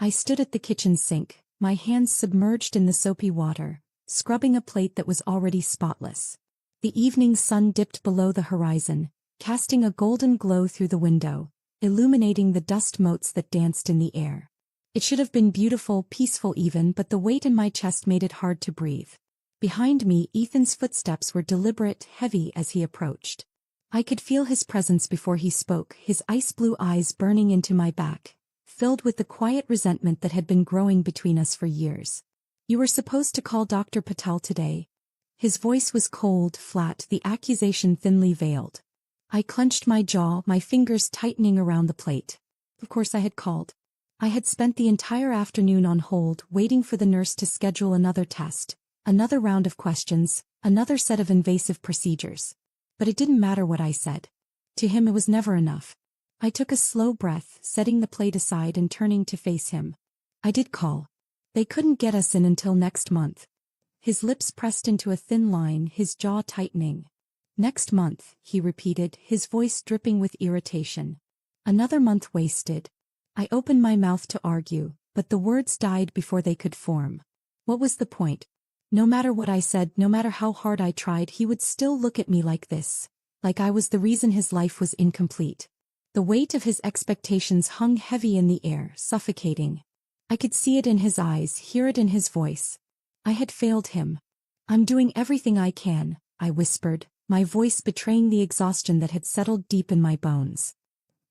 I stood at the kitchen sink, my hands submerged in the soapy water, scrubbing a plate that was already spotless. The evening sun dipped below the horizon, casting a golden glow through the window, illuminating the dust motes that danced in the air. It should have been beautiful, peaceful even, but the weight in my chest made it hard to breathe. Behind me, Ethan's footsteps were deliberate, heavy as he approached. I could feel his presence before he spoke, his ice-blue eyes burning into my back, filled with the quiet resentment that had been growing between us for years. "You were supposed to call Dr. Patel today." His voice was cold, flat, the accusation thinly veiled. I clenched my jaw, my fingers tightening around the plate. Of course I had called. I had spent the entire afternoon on hold, waiting for the nurse to schedule another test, another round of questions, another set of invasive procedures. But it didn't matter what I said. To him it was never enough. I took a slow breath, setting the plate aside and turning to face him. "I did call. They couldn't get us in until next month." His lips pressed into a thin line, his jaw tightening. "Next month," he repeated, his voice dripping with irritation. Another month wasted. I opened my mouth to argue, but the words died before they could form. What was the point? No matter what I said, no matter how hard I tried, he would still look at me like this, like I was the reason his life was incomplete. The weight of his expectations hung heavy in the air, suffocating. I could see it in his eyes, hear it in his voice. I had failed him. "I'm doing everything I can," I whispered, my voice betraying the exhaustion that had settled deep in my bones.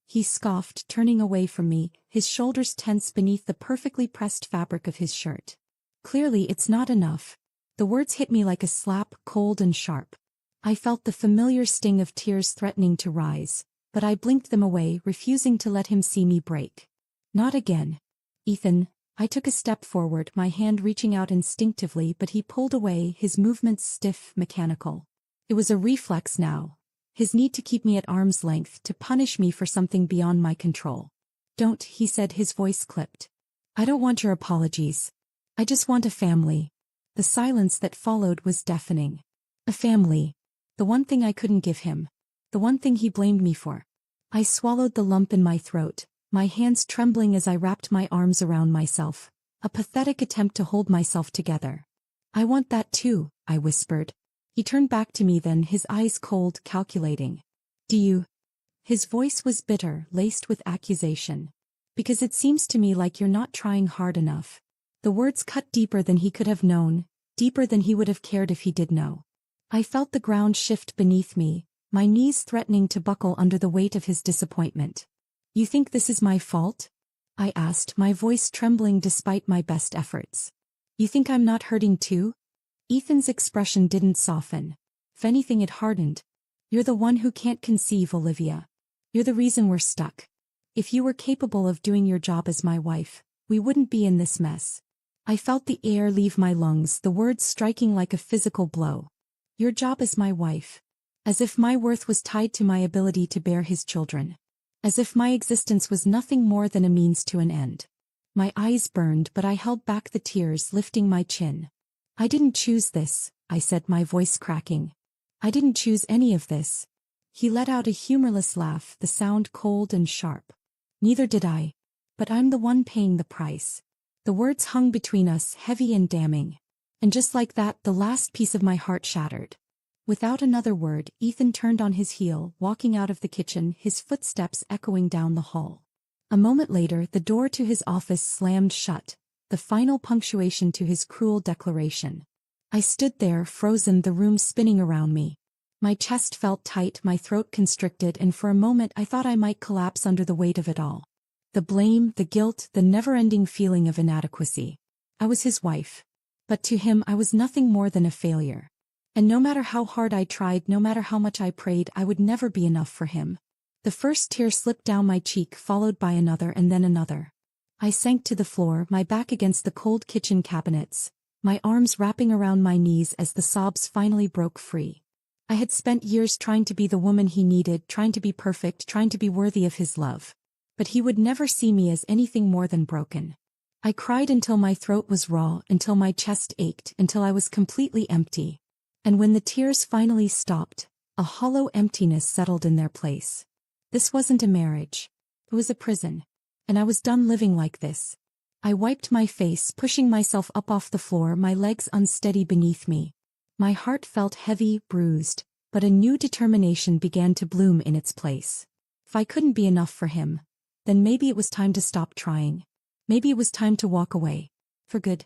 He scoffed, turning away from me, his shoulders tense beneath the perfectly pressed fabric of his shirt. "Clearly it's not enough." The words hit me like a slap, cold and sharp. I felt the familiar sting of tears threatening to rise, but I blinked them away, refusing to let him see me break. "Not again. Ethan." I took a step forward, my hand reaching out instinctively, but he pulled away, his movements stiff, mechanical. It was a reflex now. His need to keep me at arm's length, to punish me for something beyond my control. "Don't," he said, his voice clipped. "I don't want your apologies. I just want a family." The silence that followed was deafening. A family. The one thing I couldn't give him. The one thing he blamed me for. I swallowed the lump in my throat, my hands trembling as I wrapped my arms around myself, a pathetic attempt to hold myself together. "I want that too," I whispered. He turned back to me then, his eyes cold, calculating. "Do you?" His voice was bitter, laced with accusation. "Because it seems to me like you're not trying hard enough." The words cut deeper than he could have known, deeper than he would have cared if he did know. I felt the ground shift beneath me, my knees threatening to buckle under the weight of his disappointment. "You think this is my fault?" I asked, my voice trembling despite my best efforts. "You think I'm not hurting too?" Ethan's expression didn't soften. If anything, it hardened. "You're the one who can't conceive, Olivia. You're the reason we're stuck. If you were capable of doing your job as my wife, we wouldn't be in this mess." I felt the air leave my lungs, the words striking like a physical blow. "Your job as my wife." As if my worth was tied to my ability to bear his children. As if my existence was nothing more than a means to an end. My eyes burned, but I held back the tears, lifting my chin. "I didn't choose this," I said, my voice cracking. "I didn't choose any of this." He let out a humorless laugh, the sound cold and sharp. "Neither did I. But I'm the one paying the price." The words hung between us, heavy and damning. And just like that, the last piece of my heart shattered. Without another word, Ethan turned on his heel, walking out of the kitchen, his footsteps echoing down the hall. A moment later, the door to his office slammed shut, the final punctuation to his cruel declaration. I stood there, frozen, the room spinning around me. My chest felt tight, my throat constricted, and for a moment I thought I might collapse under the weight of it all. The blame, the guilt, the never-ending feeling of inadequacy. I was his wife. But to him I was nothing more than a failure. And no matter how hard I tried, no matter how much I prayed, I would never be enough for him. The first tear slipped down my cheek, followed by another and then another. I sank to the floor, my back against the cold kitchen cabinets, my arms wrapping around my knees as the sobs finally broke free. I had spent years trying to be the woman he needed, trying to be perfect, trying to be worthy of his love. But he would never see me as anything more than broken. I cried until my throat was raw, until my chest ached, until I was completely empty. And when the tears finally stopped, a hollow emptiness settled in their place. This wasn't a marriage. It was a prison. And I was done living like this. I wiped my face, pushing myself up off the floor, my legs unsteady beneath me. My heart felt heavy, bruised, but a new determination began to bloom in its place. If I couldn't be enough for him, then maybe it was time to stop trying. Maybe it was time to walk away. For good.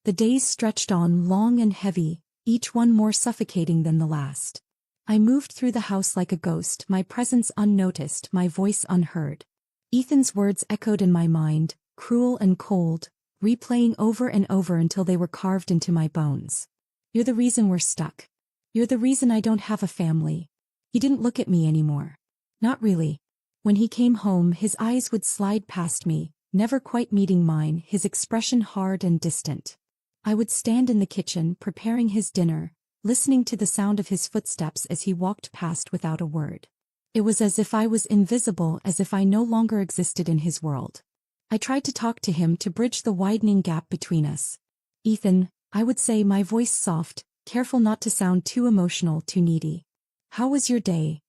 The days stretched on, long and heavy, each one more suffocating than the last. I moved through the house like a ghost, my presence unnoticed, my voice unheard. Ethan's words echoed in my mind, cruel and cold, replaying over and over until they were carved into my bones. You're the reason we're stuck. You're the reason I don't have a family. He didn't look at me anymore. Not really. When he came home, his eyes would slide past me, never quite meeting mine, his expression hard and distant. I would stand in the kitchen, preparing his dinner, listening to the sound of his footsteps as he walked past without a word. It was as if I was invisible, as if I no longer existed in his world. I tried to talk to him to bridge the widening gap between us. Ethan, I would say, my voice soft, careful not to sound too emotional, too needy. How was your day?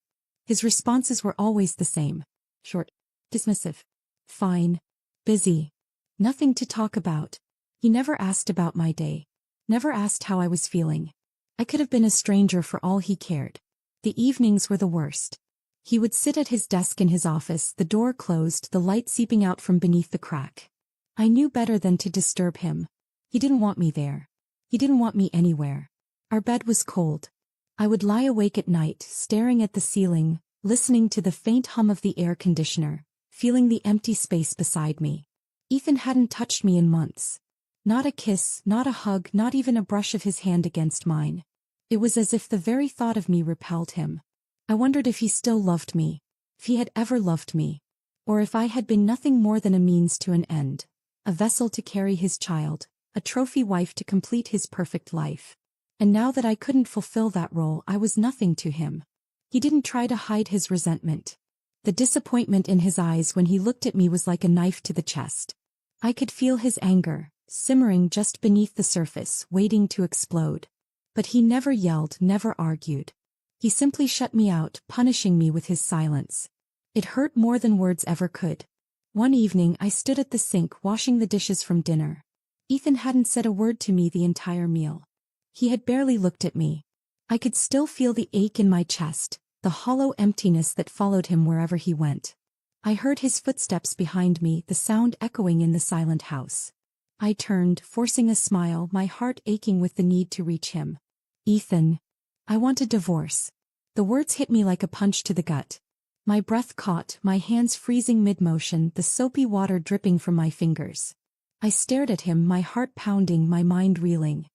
His responses were always the same. Short. Dismissive. Fine. Busy. Nothing to talk about. He never asked about my day. Never asked how I was feeling. I could have been a stranger for all he cared. The evenings were the worst. He would sit at his desk in his office, the door closed, the light seeping out from beneath the crack. I knew better than to disturb him. He didn't want me there. He didn't want me anywhere. Our bed was cold. I would lie awake at night, staring at the ceiling, listening to the faint hum of the air conditioner, feeling the empty space beside me. Ethan hadn't touched me in months. Not a kiss, not a hug, not even a brush of his hand against mine. It was as if the very thought of me repelled him. I wondered if he still loved me, if he had ever loved me, or if I had been nothing more than a means to an end, a vessel to carry his child, a trophy wife to complete his perfect life. And now that I couldn't fulfill that role, I was nothing to him. He didn't try to hide his resentment. The disappointment in his eyes when he looked at me was like a knife to the chest. I could feel his anger, simmering just beneath the surface, waiting to explode. But he never yelled, never argued. He simply shut me out, punishing me with his silence. It hurt more than words ever could. One evening I stood at the sink washing the dishes from dinner. Ethan hadn't said a word to me the entire meal. He had barely looked at me. I could still feel the ache in my chest, the hollow emptiness that followed him wherever he went. I heard his footsteps behind me, the sound echoing in the silent house. I turned, forcing a smile, my heart aching with the need to reach him. Ethan, I want a divorce. The words hit me like a punch to the gut. My breath caught, my hands freezing mid-motion, the soapy water dripping from my fingers. I stared at him, my heart pounding, my mind reeling.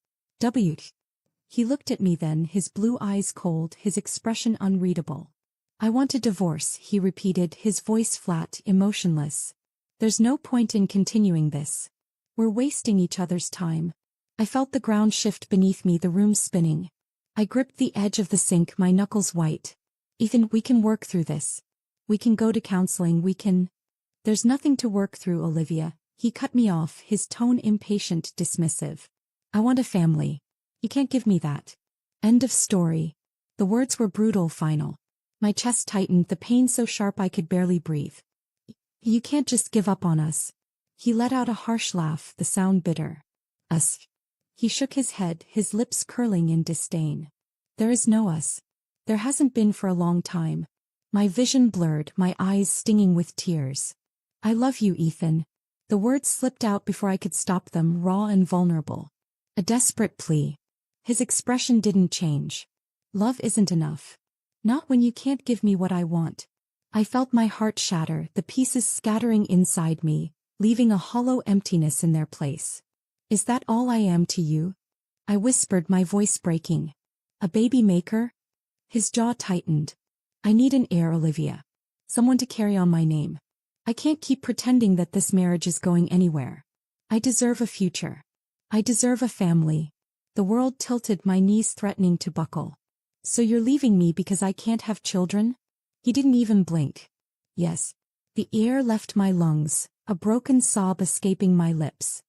He looked at me then, his blue eyes cold, his expression unreadable. I want a divorce, he repeated, his voice flat, emotionless. There's no point in continuing this. We're wasting each other's time. I felt the ground shift beneath me, the room spinning. I gripped the edge of the sink, my knuckles white. Ethan, we can work through this. We can go to counseling, we can... There's nothing to work through, Olivia. He cut me off, his tone impatient, dismissive. I want a family. You can't give me that. End of story. The words were brutal, final. My chest tightened, the pain so sharp I could barely breathe. You can't just give up on us. He let out a harsh laugh, the sound bitter. Us. He shook his head, his lips curling in disdain. There is no us. There hasn't been for a long time. My vision blurred, my eyes stinging with tears. I love you, Ethan. The words slipped out before I could stop them, raw and vulnerable. A desperate plea. His expression didn't change. Love isn't enough. Not when you can't give me what I want. I felt my heart shatter, the pieces scattering inside me, leaving a hollow emptiness in their place. Is that all I am to you? I whispered, my voice breaking. A baby maker? His jaw tightened. I need an heir, Olivia. Someone to carry on my name. I can't keep pretending that this marriage is going anywhere. I deserve a future. I deserve a family. The world tilted, my knees threatening to buckle. So you're leaving me because I can't have children? He didn't even blink. Yes. The air left my lungs, a broken sob escaping my lips.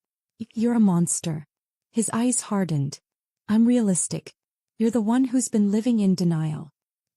You're a monster. His eyes hardened. I'm realistic. You're the one who's been living in denial.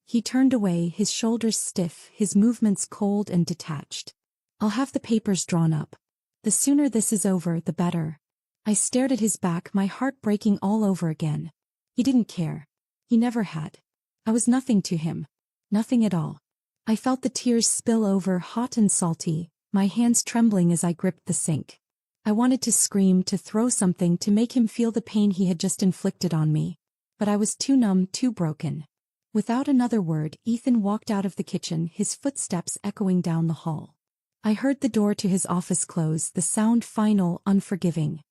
He turned away, his shoulders stiff, his movements cold and detached. I'll have the papers drawn up. The sooner this is over, the better. I stared at his back, my heart breaking all over again. He didn't care. He never had. I was nothing to him. Nothing at all. I felt the tears spill over, hot and salty, my hands trembling as I gripped the sink. I wanted to scream, to throw something to make him feel the pain he had just inflicted on me. But I was too numb, too broken. Without another word, Ethan walked out of the kitchen, his footsteps echoing down the hall. I heard the door to his office close, the sound final, unforgiving.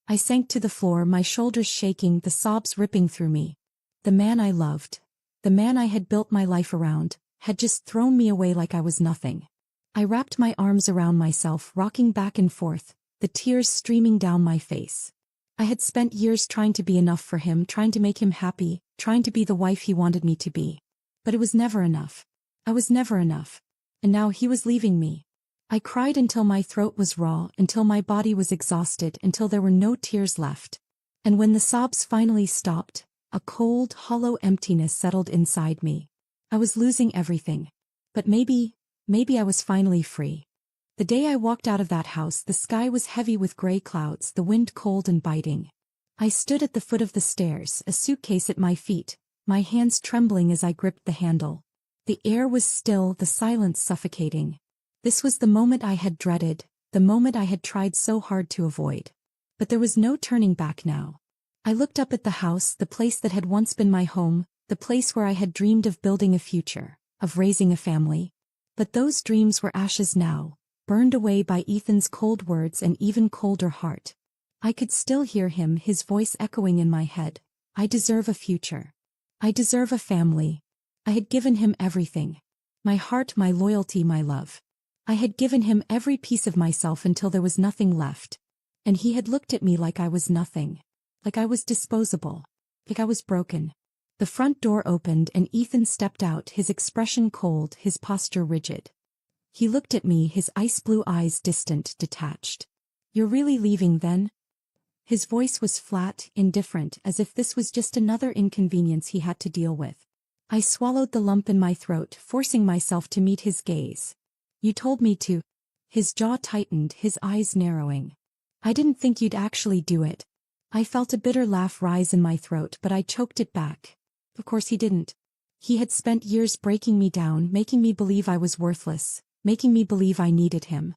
I sank to the floor, my shoulders shaking, the sobs ripping through me. The man I loved, the man I had built my life around, had just thrown me away like I was nothing. I wrapped my arms around myself, rocking back and forth, the tears streaming down my face. I had spent years trying to be enough for him, trying to make him happy, trying to be the wife he wanted me to be. But it was never enough. I was never enough. And now he was leaving me. I cried until my throat was raw, until my body was exhausted, until there were no tears left. And when the sobs finally stopped, a cold, hollow emptiness settled inside me. I was losing everything. But maybe I was finally free. The day I walked out of that house, the sky was heavy with gray clouds, the wind cold and biting. I stood at the foot of the stairs, a suitcase at my feet, my hands trembling as I gripped the handle. The air was still, the silence suffocating. This was the moment I had dreaded, the moment I had tried so hard to avoid. But there was no turning back now. I looked up at the house, the place that had once been my home, the place where I had dreamed of building a future, of raising a family. But those dreams were ashes now, burned away by Ethan's cold words and even colder heart. I could still hear him, his voice echoing in my head. I deserve a future. I deserve a family. I had given him everything. My heart, my loyalty, my love. I had given him every piece of myself until there was nothing left. And he had looked at me like I was nothing. Like I was disposable. Like I was broken. The front door opened and Ethan stepped out, his expression cold, his posture rigid. He looked at me, his ice-blue eyes distant, detached. "You're really leaving then?" His voice was flat, indifferent, as if this was just another inconvenience he had to deal with. I swallowed the lump in my throat, forcing myself to meet his gaze. "You told me to." His jaw tightened, his eyes narrowing. "I didn't think you'd actually do it." I felt a bitter laugh rise in my throat, but I choked it back. Of course he didn't. He had spent years breaking me down, making me believe I was worthless, making me believe I needed him.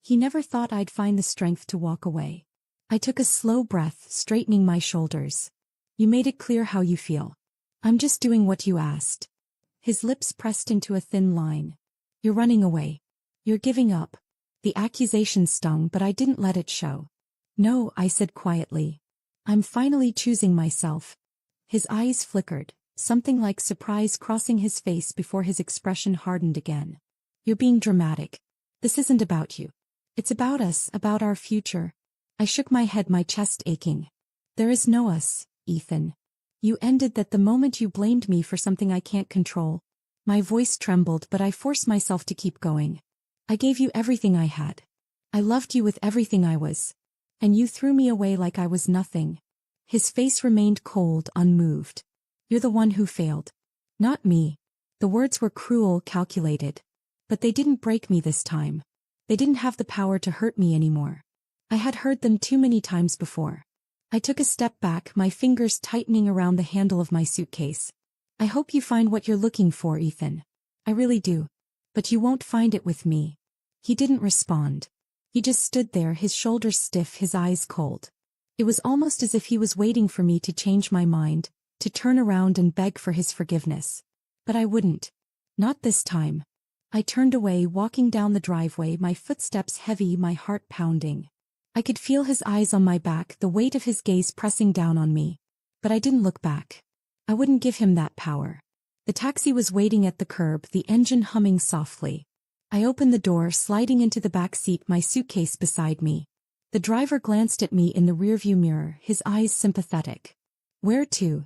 He never thought I'd find the strength to walk away. I took a slow breath, straightening my shoulders. "You made it clear how you feel. I'm just doing what you asked." His lips pressed into a thin line. "You're running away. You're giving up." The accusation stung, but I didn't let it show. "No," I said quietly. "I'm finally choosing myself." His eyes flickered, something like surprise crossing his face before his expression hardened again. "You're being dramatic. This isn't about you. It's about us, about our future." I shook my head, my chest aching. "There is no us, Ethan. You ended that the moment you blamed me for something I can't control." My voice trembled, but I forced myself to keep going. "I gave you everything I had. I loved you with everything I was. And you threw me away like I was nothing." His face remained cold, unmoved. "You're the one who failed. Not me." The words were cruel, calculated. But they didn't break me this time. They didn't have the power to hurt me anymore. I had heard them too many times before. I took a step back, my fingers tightening around the handle of my suitcase. "I hope you find what you're looking for, Ethan. I really do. But you won't find it with me." He didn't respond. He just stood there, his shoulders stiff, his eyes cold. It was almost as if he was waiting for me to change my mind, to turn around and beg for his forgiveness. But I wouldn't. Not this time. I turned away, walking down the driveway, my footsteps heavy, my heart pounding. I could feel his eyes on my back, the weight of his gaze pressing down on me. But I didn't look back. I wouldn't give him that power. The taxi was waiting at the curb, the engine humming softly. I opened the door, sliding into the back seat, my suitcase beside me. The driver glanced at me in the rearview mirror, his eyes sympathetic. "Where to?"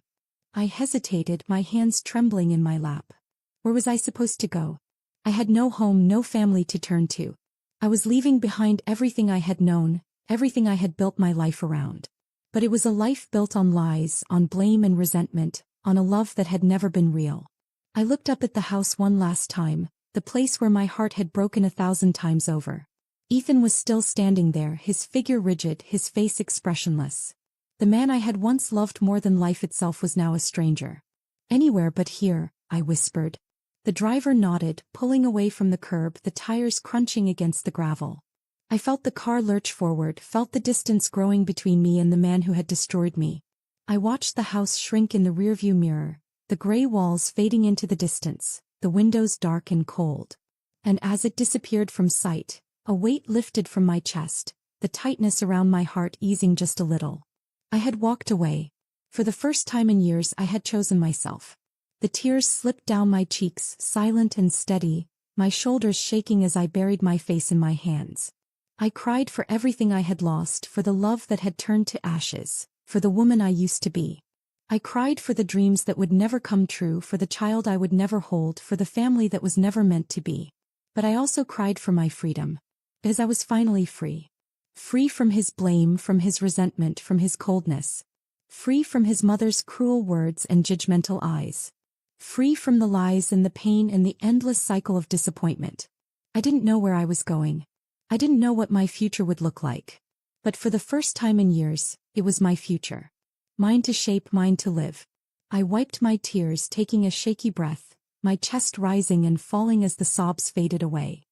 I hesitated, my hands trembling in my lap. Where was I supposed to go? I had no home, no family to turn to. I was leaving behind everything I had known, everything I had built my life around. But it was a life built on lies, on blame and resentment, on a love that had never been real. I looked up at the house one last time, the place where my heart had broken 1,000 times over. Ethan was still standing there, his figure rigid, his face expressionless. The man I had once loved more than life itself was now a stranger. "Anywhere but here," I whispered. The driver nodded, pulling away from the curb, the tires crunching against the gravel. I felt the car lurch forward, felt the distance growing between me and the man who had destroyed me. I watched the house shrink in the rearview mirror, the gray walls fading into the distance, the windows dark and cold. And as it disappeared from sight, a weight lifted from my chest, the tightness around my heart easing just a little. I had walked away. For the first time in years I had chosen myself. The tears slipped down my cheeks, silent and steady, my shoulders shaking as I buried my face in my hands. I cried for everything I had lost, for the love that had turned to ashes, for the woman I used to be. I cried for the dreams that would never come true, for the child I would never hold, for the family that was never meant to be. But I also cried for my freedom. Because I was finally free. Free from his blame, from his resentment, from his coldness. Free from his mother's cruel words and judgmental eyes. Free from the lies and the pain and the endless cycle of disappointment. I didn't know where I was going. I didn't know what my future would look like. But for the first time in years, it was my future. Mine to shape, mine to live. I wiped my tears, taking a shaky breath, my chest rising and falling as the sobs faded away.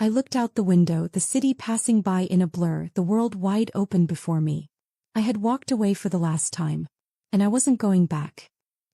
I looked out the window, the city passing by in a blur, the world wide open before me. I had walked away for the last time. And I wasn't going back.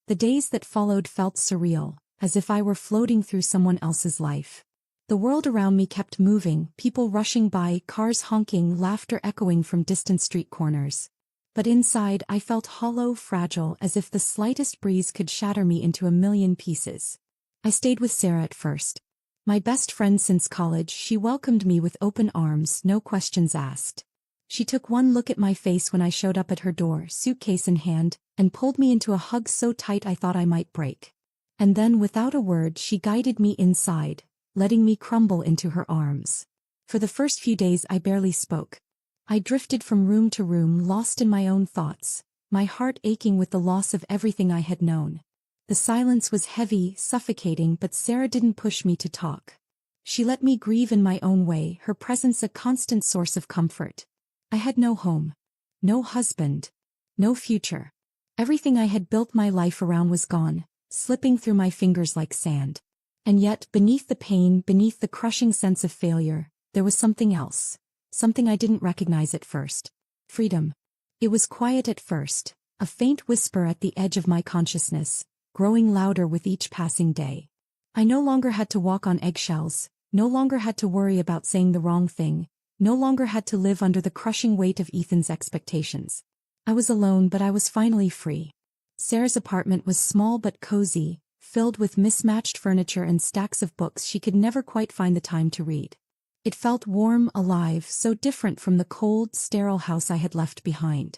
The days that followed felt surreal, as if I were floating through someone else's life. The world around me kept moving, people rushing by, cars honking, laughter echoing from distant street corners. But inside I felt hollow, fragile, as if the slightest breeze could shatter me into a million pieces. I stayed with Sarah at first. My best friend since college, she welcomed me with open arms, no questions asked. She took one look at my face when I showed up at her door, suitcase in hand, and pulled me into a hug so tight I thought I might break. And then, without a word, she guided me inside, letting me crumble into her arms. For the first few days I barely spoke. I drifted from room to room, lost in my own thoughts, my heart aching with the loss of everything I had known. The silence was heavy, suffocating, but Sarah didn't push me to talk. She let me grieve in my own way, her presence a constant source of comfort. I had no home, no husband, no future. Everything I had built my life around was gone, slipping through my fingers like sand. And yet, beneath the pain, beneath the crushing sense of failure, there was something else. Something I didn't recognize at first. Freedom. It was quiet at first, a faint whisper at the edge of my consciousness, growing louder with each passing day. I no longer had to walk on eggshells, no longer had to worry about saying the wrong thing, no longer had to live under the crushing weight of Ethan's expectations. I was alone, but I was finally free. Sarah's apartment was small but cozy, filled with mismatched furniture and stacks of books she could never quite find the time to read. It felt warm, alive, so different from the cold, sterile house I had left behind.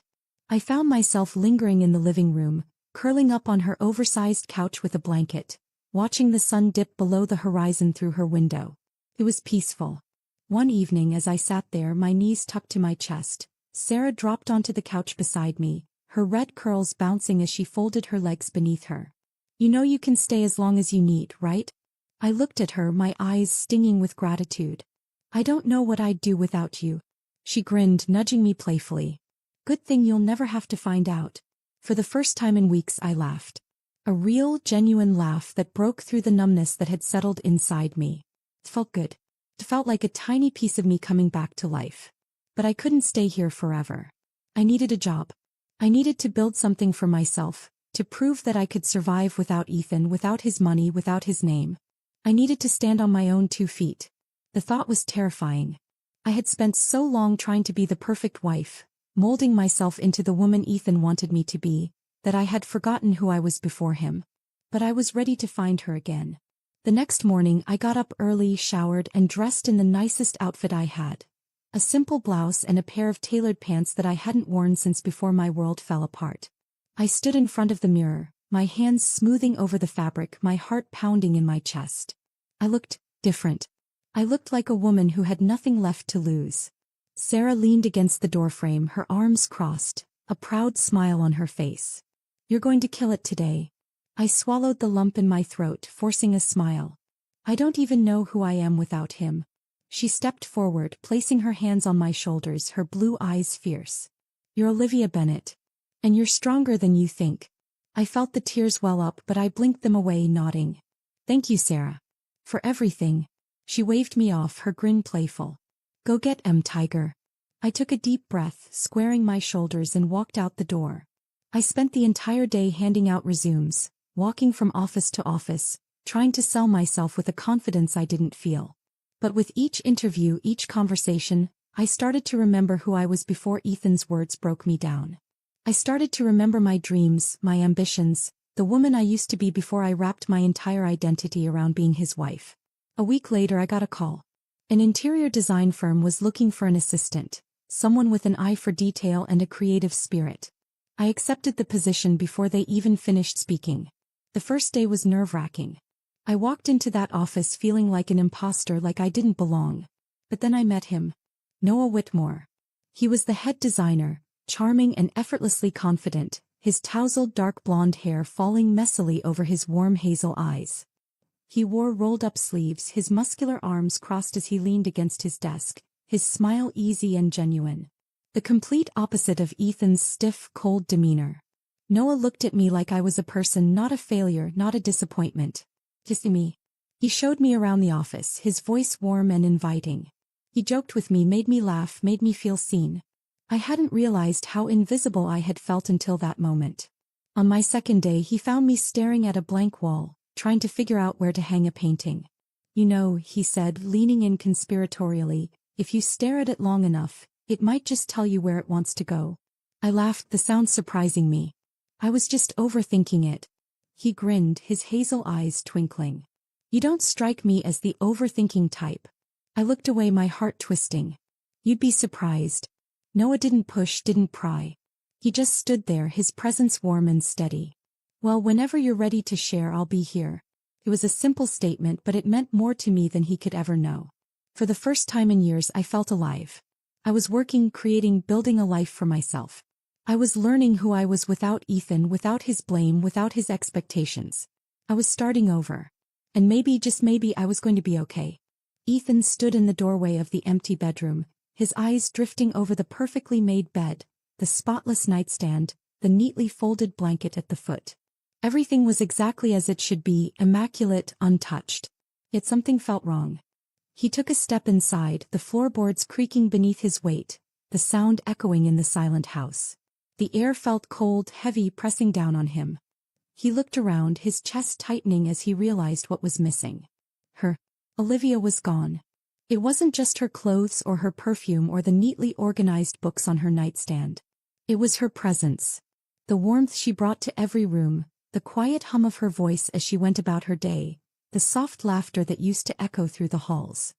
I found myself lingering in the living room, curling up on her oversized couch with a blanket, watching the sun dip below the horizon through her window. It was peaceful. One evening as I sat there, my knees tucked to my chest, Sarah dropped onto the couch beside me, her red curls bouncing as she folded her legs beneath her. "You know you can stay as long as you need, right?" I looked at her, my eyes stinging with gratitude. "I don't know what I'd do without you." She grinned, nudging me playfully. "Good thing you'll never have to find out." For the first time in weeks I laughed. A real, genuine laugh that broke through the numbness that had settled inside me. It felt good. It felt like a tiny piece of me coming back to life. But I couldn't stay here forever. I needed a job. I needed to build something for myself, to prove that I could survive without Ethan, without his money, without his name. I needed to stand on my own 2 feet. The thought was terrifying. I had spent so long trying to be the perfect wife, molding myself into the woman Ethan wanted me to be, that I had forgotten who I was before him. But I was ready to find her again. The next morning I got up early, showered, and dressed in the nicest outfit I had. A simple blouse and a pair of tailored pants that I hadn't worn since before my world fell apart. I stood in front of the mirror, my hands smoothing over the fabric, my heart pounding in my chest. I looked different. I looked like a woman who had nothing left to lose. Sarah leaned against the doorframe, her arms crossed, a proud smile on her face. "You're going to kill it today." I swallowed the lump in my throat, forcing a smile. "I don't even know who I am without him." She stepped forward, placing her hands on my shoulders, her blue eyes fierce. "You're Olivia Bennett. And you're stronger than you think." I felt the tears well up, but I blinked them away, nodding. "Thank you, Sarah. For everything." She waved me off, her grin playful. "Go get Tiger." I took a deep breath, squaring my shoulders, and walked out the door. I spent the entire day handing out resumes, walking from office to office, trying to sell myself with a confidence I didn't feel. But with each interview, each conversation, I started to remember who I was before Ethan's words broke me down. I started to remember my dreams, my ambitions, the woman I used to be before I wrapped my entire identity around being his wife. A week later I got a call. An interior design firm was looking for an assistant, someone with an eye for detail and a creative spirit. I accepted the position before they even finished speaking. The first day was nerve-wracking. I walked into that office feeling like an imposter, like I didn't belong. But then I met him. Noah Whitmore. He was the head designer, charming and effortlessly confident, his tousled dark blonde hair falling messily over his warm hazel eyes. He wore rolled-up sleeves, his muscular arms crossed as he leaned against his desk, his smile easy and genuine. The complete opposite of Ethan's stiff, cold demeanor. Noah looked at me like I was a person, not a failure, not a disappointment. Kissing me. He showed me around the office, his voice warm and inviting. He joked with me, made me laugh, made me feel seen. I hadn't realized how invisible I had felt until that moment. On my second day he found me staring at a blank wall, trying to figure out where to hang a painting. "You know," he said, leaning in conspiratorially, "if you stare at it long enough, it might just tell you where it wants to go." I laughed, the sound surprising me. I was just overthinking it. He grinned, his hazel eyes twinkling. "You don't strike me as the overthinking type." I looked away, my heart twisting. "You'd be surprised." Noah didn't push, didn't pry. He just stood there, his presence warm and steady. "Well, whenever you're ready to share, I'll be here." It was a simple statement, but it meant more to me than he could ever know. For the first time in years I felt alive. I was working, creating, building a life for myself. I was learning who I was without Ethan, without his blame, without his expectations. I was starting over. And maybe, just maybe, I was going to be okay. Ethan stood in the doorway of the empty bedroom, his eyes drifting over the perfectly made bed, the spotless nightstand, the neatly folded blanket at the foot. Everything was exactly as it should be, immaculate, untouched. Yet something felt wrong. He took a step inside, the floorboards creaking beneath his weight, the sound echoing in the silent house. The air felt cold, heavy, pressing down on him. He looked around, his chest tightening as he realized what was missing. Olivia was gone. It wasn't just her clothes or her perfume or the neatly organized books on her nightstand. It was her presence. The warmth she brought to every room, the quiet hum of her voice as she went about her day, the soft laughter that used to echo through the halls.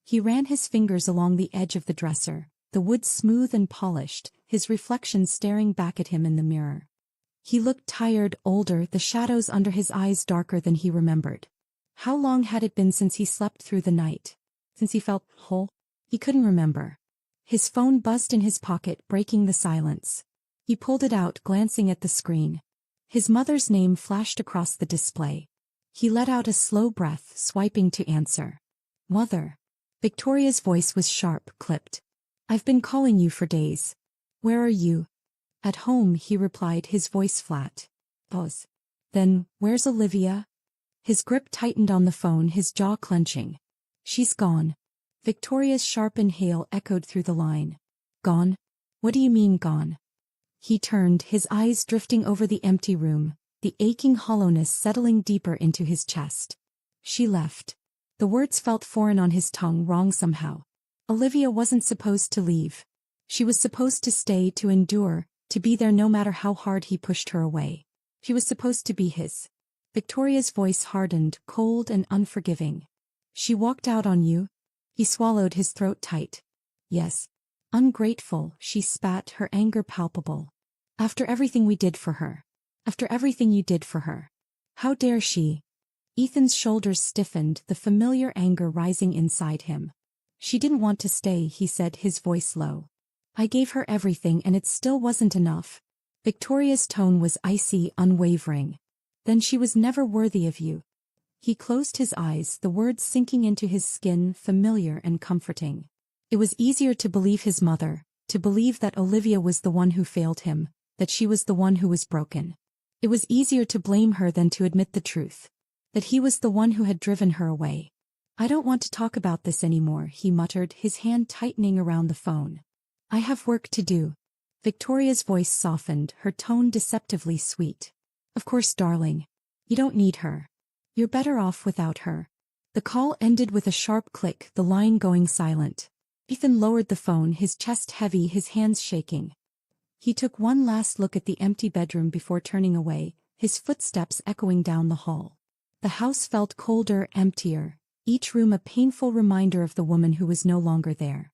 He ran his fingers along the edge of the dresser, the wood smooth and polished, his reflection staring back at him in the mirror. He looked tired, older, the shadows under his eyes darker than he remembered. How long had it been since he slept through the night? Since he felt whole? He couldn't remember. His phone buzzed in his pocket, breaking the silence. He pulled it out, glancing at the screen. His mother's name flashed across the display. He let out a slow breath, swiping to answer. "Mother." Victoria's voice was sharp, clipped. "I've been calling you for days. Where are you?" "At home," he replied, his voice flat. Pause. "Then, where's Olivia?" His grip tightened on the phone, his jaw clenching. "She's gone." Victoria's sharp inhale echoed through the line. "Gone? What do you mean gone?" He turned, his eyes drifting over the empty room, the aching hollowness settling deeper into his chest. "She left." The words felt foreign on his tongue, wrong somehow. Olivia wasn't supposed to leave. She was supposed to stay, to endure, to be there no matter how hard he pushed her away. She was supposed to be his. Victoria's voice hardened, cold and unforgiving. "She walked out on you?" He swallowed, his throat tight. "Yes." "Ungrateful," she spat, her anger palpable. "After everything we did for her. After everything you did for her. How dare she?" Ethan's shoulders stiffened, the familiar anger rising inside him. "She didn't want to stay," he said, his voice low. "I gave her everything and it still wasn't enough." Victoria's tone was icy, unwavering. "Then she was never worthy of you." He closed his eyes, the words sinking into his skin, familiar and comforting. It was easier to believe his mother, to believe that Olivia was the one who failed him, that she was the one who was broken. It was easier to blame her than to admit the truth, that he was the one who had driven her away. "I don't want to talk about this anymore," he muttered, his hand tightening around the phone. "I have work to do." Victoria's voice softened, her tone deceptively sweet. "Of course, darling. You don't need her. You're better off without her." The call ended with a sharp click, the line going silent. Ethan lowered the phone, his chest heavy, his hands shaking. He took one last look at the empty bedroom before turning away, his footsteps echoing down the hall. The house felt colder, emptier, each room a painful reminder of the woman who was no longer there.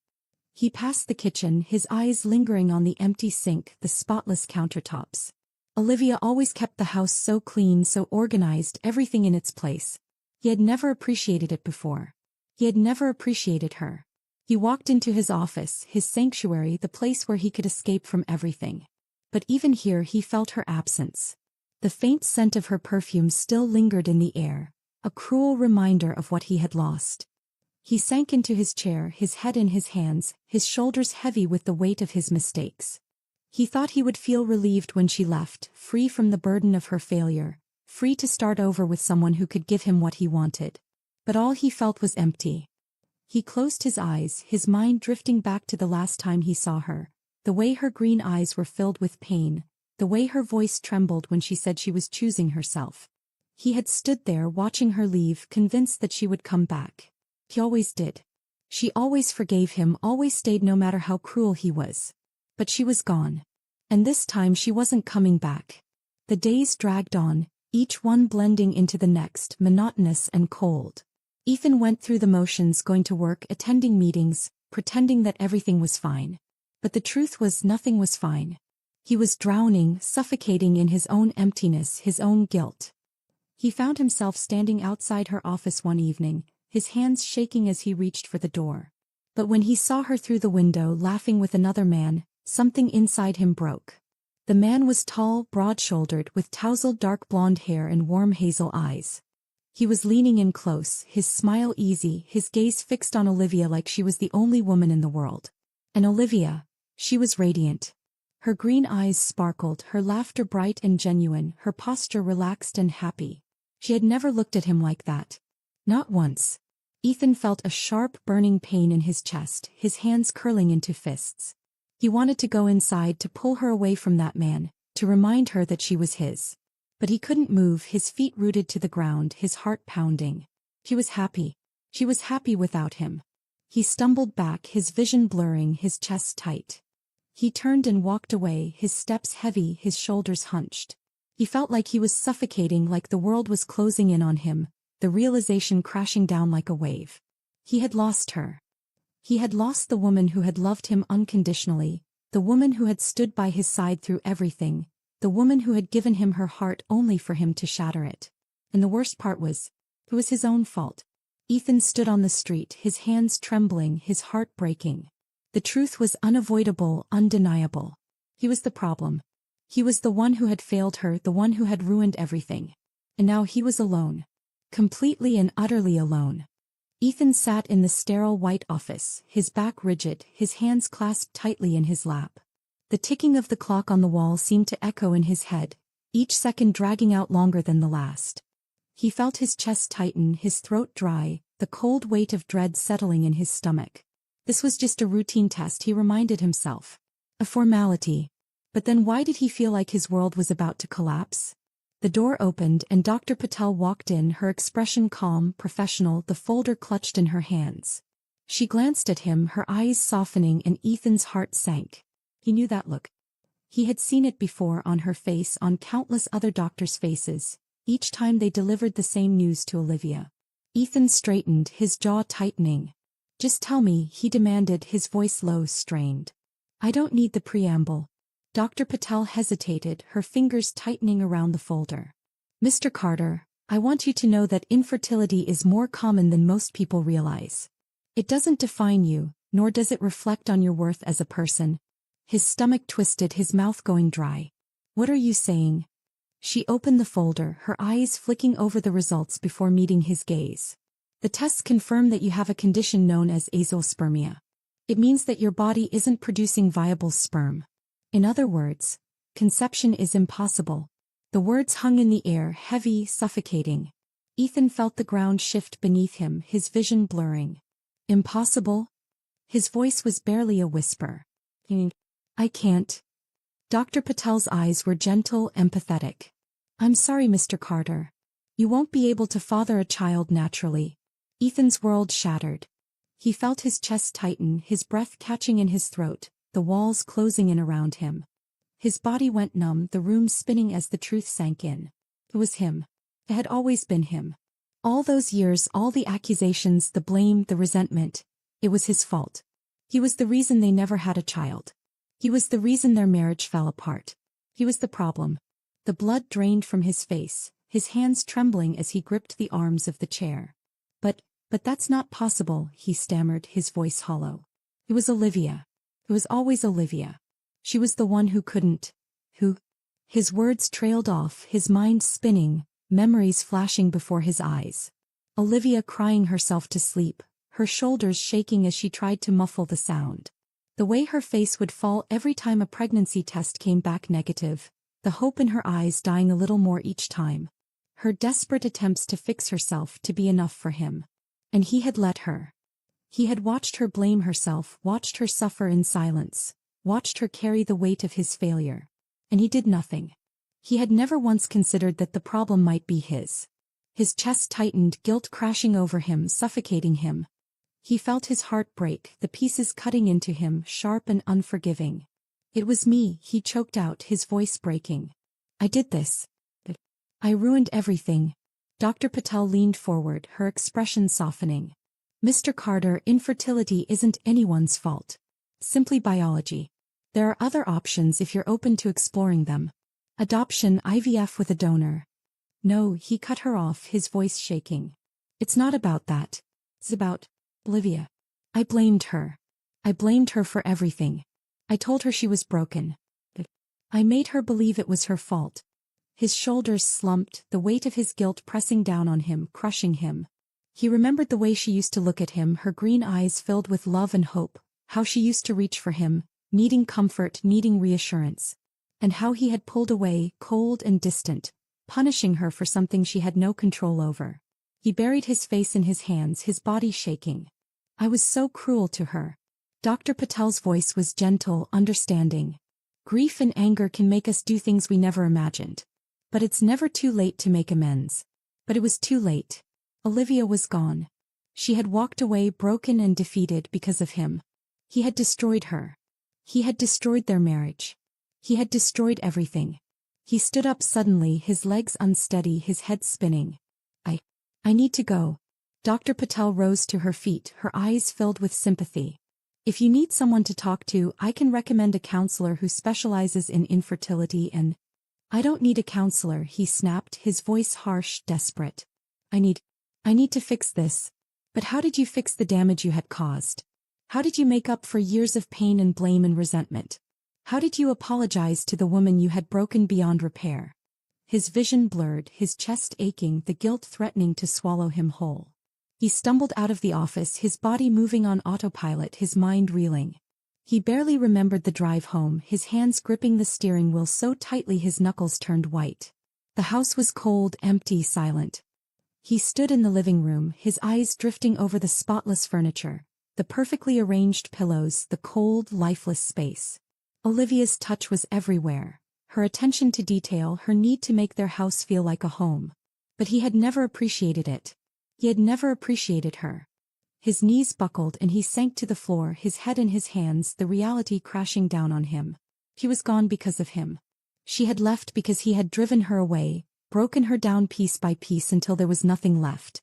He passed the kitchen, his eyes lingering on the empty sink, the spotless countertops. Olivia always kept the house so clean, so organized, everything in its place. He had never appreciated it before. He had never appreciated her. He walked into his office, his sanctuary, the place where he could escape from everything. But even here he felt her absence. The faint scent of her perfume still lingered in the air, a cruel reminder of what he had lost. He sank into his chair, his head in his hands, his shoulders heavy with the weight of his mistakes. He thought he would feel relieved when she left, free from the burden of her failure, free to start over with someone who could give him what he wanted. But all he felt was empty. He closed his eyes, his mind drifting back to the last time he saw her, the way her green eyes were filled with pain, the way her voice trembled when she said she was choosing herself. He had stood there watching her leave, convinced that she would come back. He always did. She always forgave him, always stayed no matter how cruel he was. But she was gone. And this time she wasn't coming back. The days dragged on, each one blending into the next, monotonous and cold. Ethan went through the motions, going to work, attending meetings, pretending that everything was fine. But the truth was nothing was fine. He was drowning, suffocating in his own emptiness, his own guilt. He found himself standing outside her office one evening, his hands shaking as he reached for the door. But when he saw her through the window laughing with another man, something inside him broke. The man was tall, broad-shouldered, with tousled dark blonde hair and warm hazel eyes. He was leaning in close, his smile easy, his gaze fixed on Olivia like she was the only woman in the world. And Olivia, she was radiant. Her green eyes sparkled, her laughter bright and genuine, her posture relaxed and happy. She had never looked at him like that. Not once. Ethan felt a sharp, burning pain in his chest, his hands curling into fists. He wanted to go inside, to pull her away from that man, to remind her that she was his. But he couldn't move, his feet rooted to the ground, his heart pounding. She was happy. She was happy without him. He stumbled back, his vision blurring, his chest tight. He turned and walked away, his steps heavy, his shoulders hunched. He felt like he was suffocating, like the world was closing in on him, the realization crashing down like a wave. He had lost her. He had lost the woman who had loved him unconditionally, the woman who had stood by his side through everything, the woman who had given him her heart only for him to shatter it. And the worst part was, it was his own fault. Ethan stood on the street, his hands trembling, his heart breaking. The truth was unavoidable, undeniable. He was the problem. He was the one who had failed her, the one who had ruined everything. And now he was alone. Completely and utterly alone. Ethan sat in the sterile white office, his back rigid, his hands clasped tightly in his lap. The ticking of the clock on the wall seemed to echo in his head, each second dragging out longer than the last. He felt his chest tighten, his throat dry, the cold weight of dread settling in his stomach. This was just a routine test, he reminded himself. A formality. But then why did he feel like his world was about to collapse? The door opened and Dr. Patel walked in, her expression calm, professional, the folder clutched in her hands. She glanced at him, her eyes softening, and Ethan's heart sank. He knew that look. He had seen it before, on her face, on countless other doctors' faces, each time they delivered the same news to Olivia. Ethan straightened, his jaw tightening. "Just tell me," he demanded, his voice low, strained. "I don't need the preamble." Dr. Patel hesitated, her fingers tightening around the folder. "Mr. Carter, I want you to know that infertility is more common than most people realize. It doesn't define you, nor does it reflect on your worth as a person." His stomach twisted, his mouth going dry. "What are you saying?" She opened the folder, her eyes flicking over the results before meeting his gaze. The tests confirm that you have a condition known as azoospermia. It means that your body isn't producing viable sperm. In other words, conception is impossible. The words hung in the air, heavy, suffocating. Ethan felt the ground shift beneath him, his vision blurring. Impossible? His voice was barely a whisper. I can't. Dr. Patel's eyes were gentle, empathetic. I'm sorry, Mr. Carter. You won't be able to father a child naturally. Ethan's world shattered. He felt his chest tighten, his breath catching in his throat, the walls closing in around him. His body went numb, the room spinning as the truth sank in. It was him. It had always been him. All those years, all the accusations, the blame, the resentment. It was his fault. He was the reason they never had a child. He was the reason their marriage fell apart. He was the problem. The blood drained from his face, his hands trembling as he gripped the arms of the chair. But that's not possible, he stammered, his voice hollow. It was Olivia. It was always Olivia. She was the one who couldn't. Who? His words trailed off, his mind spinning, memories flashing before his eyes. Olivia crying herself to sleep, her shoulders shaking as she tried to muffle the sound. The way her face would fall every time a pregnancy test came back negative, the hope in her eyes dying a little more each time. Her desperate attempts to fix herself to be enough for him. And he had let her. He had watched her blame herself, watched her suffer in silence, watched her carry the weight of his failure. And he did nothing. He had never once considered that the problem might be his. His chest tightened, guilt crashing over him, suffocating him. He felt his heart break, the pieces cutting into him, sharp and unforgiving. It was me, he choked out, his voice breaking. I did this. I ruined everything. Dr. Patel leaned forward, her expression softening. Mr. Carter, infertility isn't anyone's fault. Simply biology. There are other options if you're open to exploring them. Adoption, IVF with a donor. No, he cut her off, his voice shaking. It's not about that. It's about Olivia. I blamed her. I blamed her for everything. I told her she was broken. I made her believe it was her fault. His shoulders slumped, the weight of his guilt pressing down on him, crushing him. He remembered the way she used to look at him, her green eyes filled with love and hope, how she used to reach for him, needing comfort, needing reassurance. And how he had pulled away, cold and distant, punishing her for something she had no control over. He buried his face in his hands, his body shaking. I was so cruel to her. Dr. Patel's voice was gentle, understanding. Grief and anger can make us do things we never imagined. But it's never too late to make amends. But it was too late. Olivia was gone. She had walked away broken and defeated because of him. He had destroyed her. He had destroyed their marriage. He had destroyed everything. He stood up suddenly, his legs unsteady, his head spinning. I need to go. Dr. Patel rose to her feet, her eyes filled with sympathy. If you need someone to talk to, I can recommend a counselor who specializes in infertility and... I don't need a counselor, he snapped, his voice harsh, desperate. I need to fix this. But how did you fix the damage you had caused? How did you make up for years of pain and blame and resentment? How did you apologize to the woman you had broken beyond repair? His vision blurred, his chest aching, the guilt threatening to swallow him whole. He stumbled out of the office, his body moving on autopilot, his mind reeling. He barely remembered the drive home, his hands gripping the steering wheel so tightly his knuckles turned white. The house was cold, empty, silent. He stood in the living room, his eyes drifting over the spotless furniture, the perfectly arranged pillows, the cold, lifeless space. Olivia's touch was everywhere, her attention to detail, her need to make their house feel like a home. But he had never appreciated it. He had never appreciated her. His knees buckled and he sank to the floor, his head in his hands, the reality crashing down on him. She was gone because of him. She had left because he had driven her away, broken her down piece by piece until there was nothing left.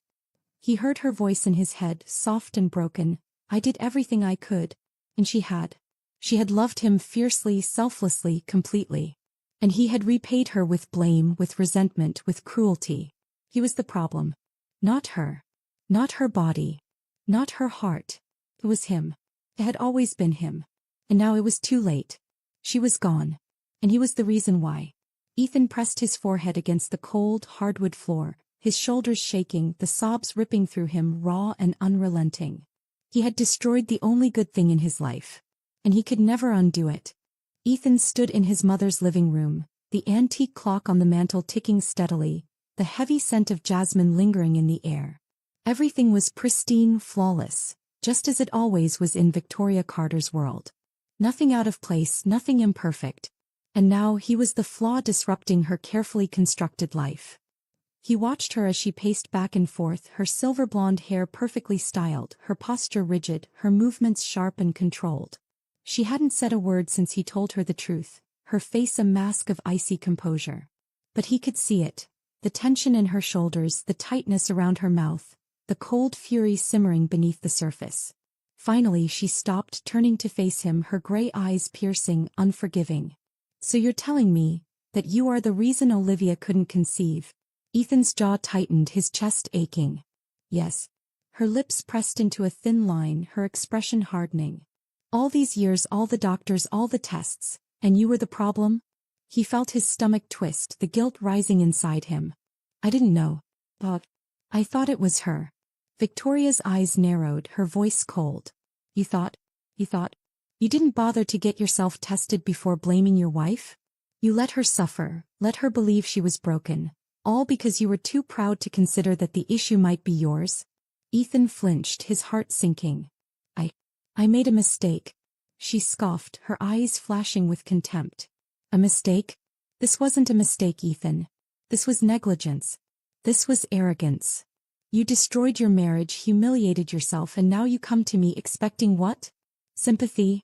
He heard her voice in his head, soft and broken. I did everything I could. And she had. She had loved him fiercely, selflessly, completely. And he had repaid her with blame, with resentment, with cruelty. He was the problem. Not her. Not her body. Not her heart. It was him. It had always been him. And now it was too late. She was gone. And he was the reason why. Ethan pressed his forehead against the cold, hardwood floor, his shoulders shaking, the sobs ripping through him raw and unrelenting. He had destroyed the only good thing in his life. And he could never undo it. Ethan stood in his mother's living room, the antique clock on the mantel ticking steadily, the heavy scent of jasmine lingering in the air. Everything was pristine, flawless, just as it always was in Victoria Carter's world. Nothing out of place, nothing imperfect. And now he was the flaw disrupting her carefully constructed life. He watched her as she paced back and forth, her silver blonde hair perfectly styled, her posture rigid, her movements sharp and controlled. She hadn't said a word since he told her the truth, her face a mask of icy composure. But he could see it, the tension in her shoulders, the tightness around her mouth, the cold fury simmering beneath the surface. Finally she stopped, turning to face him, her gray eyes piercing, unforgiving. "So you're telling me that you are the reason Olivia couldn't conceive?" Ethan's jaw tightened, his chest aching. "Yes." Her lips pressed into a thin line, her expression hardening. "All these years, all the doctors, all the tests, and you were the problem?" He felt his stomach twist, the guilt rising inside him. "I didn't know. But I thought it was her." Victoria's eyes narrowed, her voice cold. You thought? You didn't bother to get yourself tested before blaming your wife? You let her suffer, let her believe she was broken, all because you were too proud to consider that the issue might be yours?" Ethan flinched, his heart sinking. I made a mistake." She scoffed, her eyes flashing with contempt. "A mistake? This wasn't a mistake, Ethan. This was negligence. This was arrogance. You destroyed your marriage, humiliated yourself, and now you come to me expecting what? Sympathy?"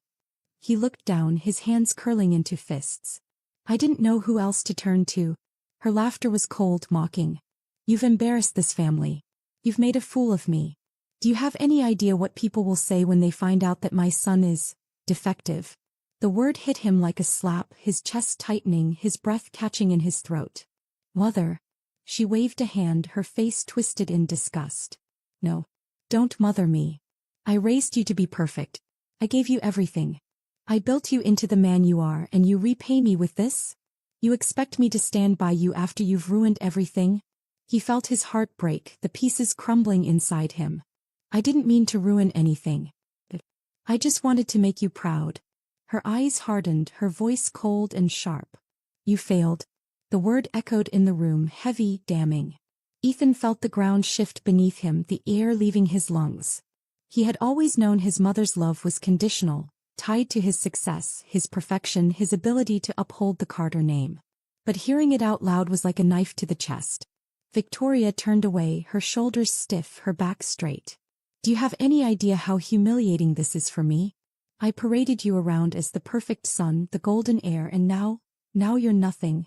He looked down, his hands curling into fists. "I didn't know who else to turn to." Her laughter was cold, mocking. "You've embarrassed this family. You've made a fool of me. Do you have any idea what people will say when they find out that my son is defective?" The word hit him like a slap, his chest tightening, his breath catching in his throat. "Mother." She waved a hand, her face twisted in disgust. "No. Don't mother me. I raised you to be perfect. I gave you everything. I built you into the man you are, and you repay me with this? You expect me to stand by you after you've ruined everything?" He felt his heart break, the pieces crumbling inside him. "I didn't mean to ruin anything. I just wanted to make you proud." Her eyes hardened, her voice cold and sharp. "You failed." The word echoed in the room, heavy, damning. Ethan felt the ground shift beneath him, the air leaving his lungs. He had always known his mother's love was conditional, tied to his success, his perfection, his ability to uphold the Carter name. But hearing it out loud was like a knife to the chest. Victoria turned away, her shoulders stiff, her back straight. "Do you have any idea how humiliating this is for me? I paraded you around as the perfect son, the golden heir, and now you're nothing."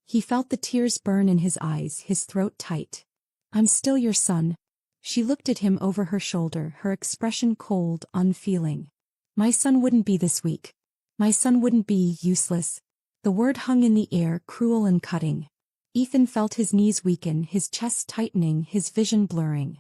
He felt the tears burn in his eyes, his throat tight. "I'm still your son." She looked at him over her shoulder, her expression cold, unfeeling. "My son wouldn't be this weak. My son wouldn't be useless." The word hung in the air, cruel and cutting. Ethan felt his knees weaken, his chest tightening, his vision blurring.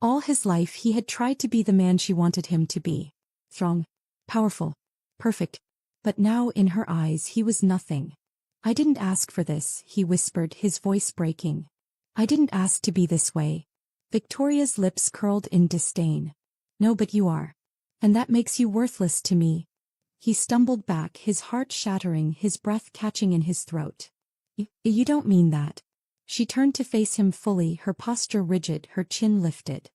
All his life he had tried to be the man she wanted him to be. Strong, powerful, perfect. But now in her eyes he was nothing. "I didn't ask for this," he whispered, his voice breaking. "I didn't ask to be this way." Victoria's lips curled in disdain. "No, but you are. And that makes you worthless to me." He stumbled back, his heart shattering, his breath catching in his throat. You don't mean that." She turned to face him fully, her posture rigid, her chin lifted.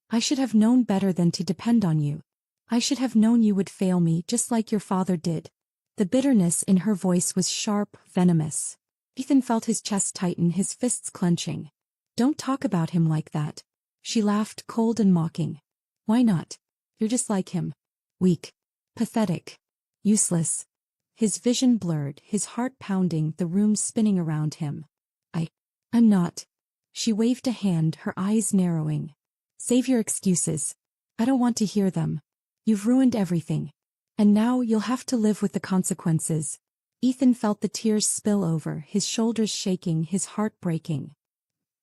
"I should have known better than to depend on you. I should have known you would fail me just like your father did." The bitterness in her voice was sharp, venomous. Ethan felt his chest tighten, his fists clenching. "Don't talk about him like that." She laughed, cold and mocking. "Why not? You're just like him. Weak. Pathetic. Useless." His vision blurred, his heart pounding, the room spinning around him. I'm not." She waved a hand, her eyes narrowing. "Save your excuses. I don't want to hear them. You've ruined everything. And now you'll have to live with the consequences." Ethan felt the tears spill over, his shoulders shaking, his heart breaking.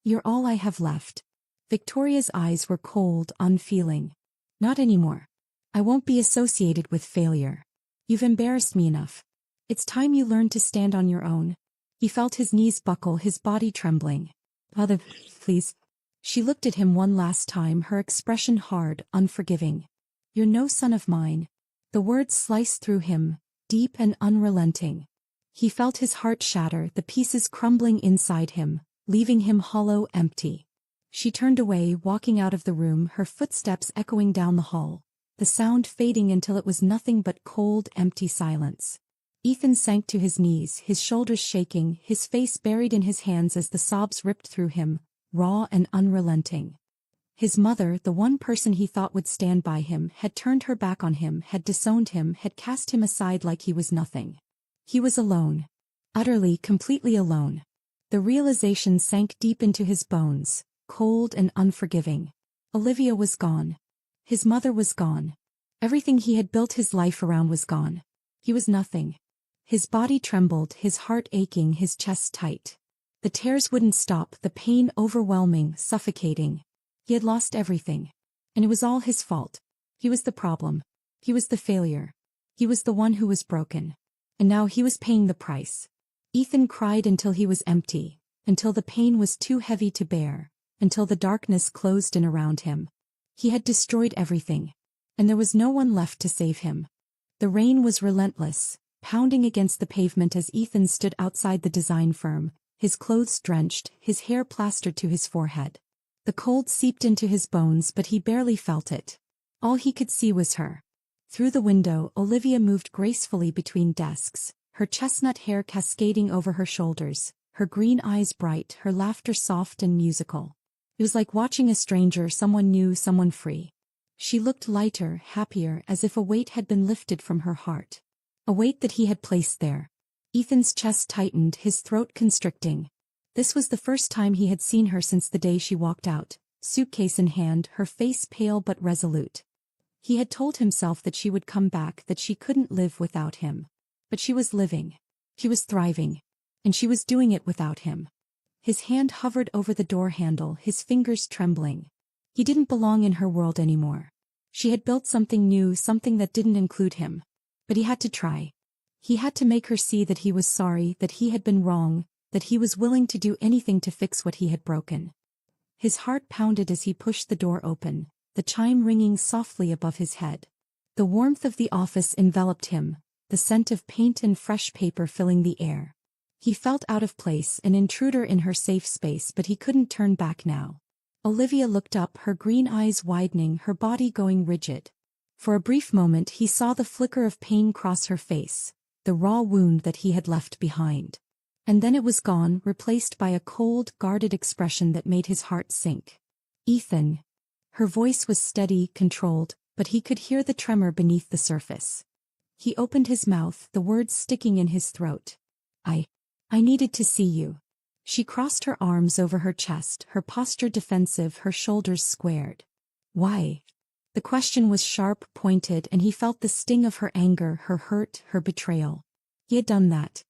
"You're all I have left." Victoria's eyes were cold, unfeeling. "Not anymore. I won't be associated with failure. You've embarrassed me enough. It's time you learned to stand on your own." He felt his knees buckle, his body trembling. "Father, please." She looked at him one last time, her expression hard, unforgiving. "You're no son of mine." The words sliced through him, deep and unrelenting. He felt his heart shatter, the pieces crumbling inside him, leaving him hollow, empty. She turned away, walking out of the room, her footsteps echoing down the hall, the sound fading until it was nothing but cold, empty silence. Ethan sank to his knees, his shoulders shaking, his face buried in his hands as the sobs ripped through him, raw and unrelenting. His mother, the one person he thought would stand by him, had turned her back on him, had disowned him, had cast him aside like he was nothing. He was alone. Utterly, completely alone. The realization sank deep into his bones, cold and unforgiving. Olivia was gone. His mother was gone. Everything he had built his life around was gone. He was nothing. His body trembled, his heart aching, his chest tight. The tears wouldn't stop, the pain overwhelming, suffocating. He had lost everything. And it was all his fault. He was the problem. He was the failure. He was the one who was broken. And now he was paying the price. Ethan cried until he was empty, until the pain was too heavy to bear, until the darkness closed in around him. He had destroyed everything. And there was no one left to save him. The rain was relentless, pounding against the pavement as Ethan stood outside the design firm, his clothes drenched, his hair plastered to his forehead. The cold seeped into his bones, but he barely felt it. All he could see was her. Through the window, Olivia moved gracefully between desks, her chestnut hair cascading over her shoulders, her green eyes bright, her laughter soft and musical. It was like watching a stranger, someone new, someone free. She looked lighter, happier, as if a weight had been lifted from her heart. A weight that he had placed there. Ethan's chest tightened, his throat constricting. This was the first time he had seen her since the day she walked out, suitcase in hand, her face pale but resolute. He had told himself that she would come back, that she couldn't live without him. But she was living. She was thriving. And she was doing it without him. His hand hovered over the door handle, his fingers trembling. He didn't belong in her world anymore. She had built something new, something that didn't include him. But he had to try. He had to make her see that he was sorry, that he had been wrong, that he was willing to do anything to fix what he had broken. His heart pounded as he pushed the door open, the chime ringing softly above his head. The warmth of the office enveloped him, the scent of paint and fresh paper filling the air. He felt out of place, an intruder in her safe space, but he couldn't turn back now. Olivia looked up, her green eyes widening, her body going rigid. For a brief moment he saw the flicker of pain cross her face, the raw wound that he had left behind. And then it was gone, replaced by a cold, guarded expression that made his heart sink. "Ethan." Her voice was steady, controlled, but he could hear the tremor beneath the surface. He opened his mouth, the words sticking in his throat. I needed to see you." She crossed her arms over her chest, her posture defensive, her shoulders squared. "Why?" The question was sharp, pointed, and he felt the sting of her anger, her hurt, her betrayal. He had done that.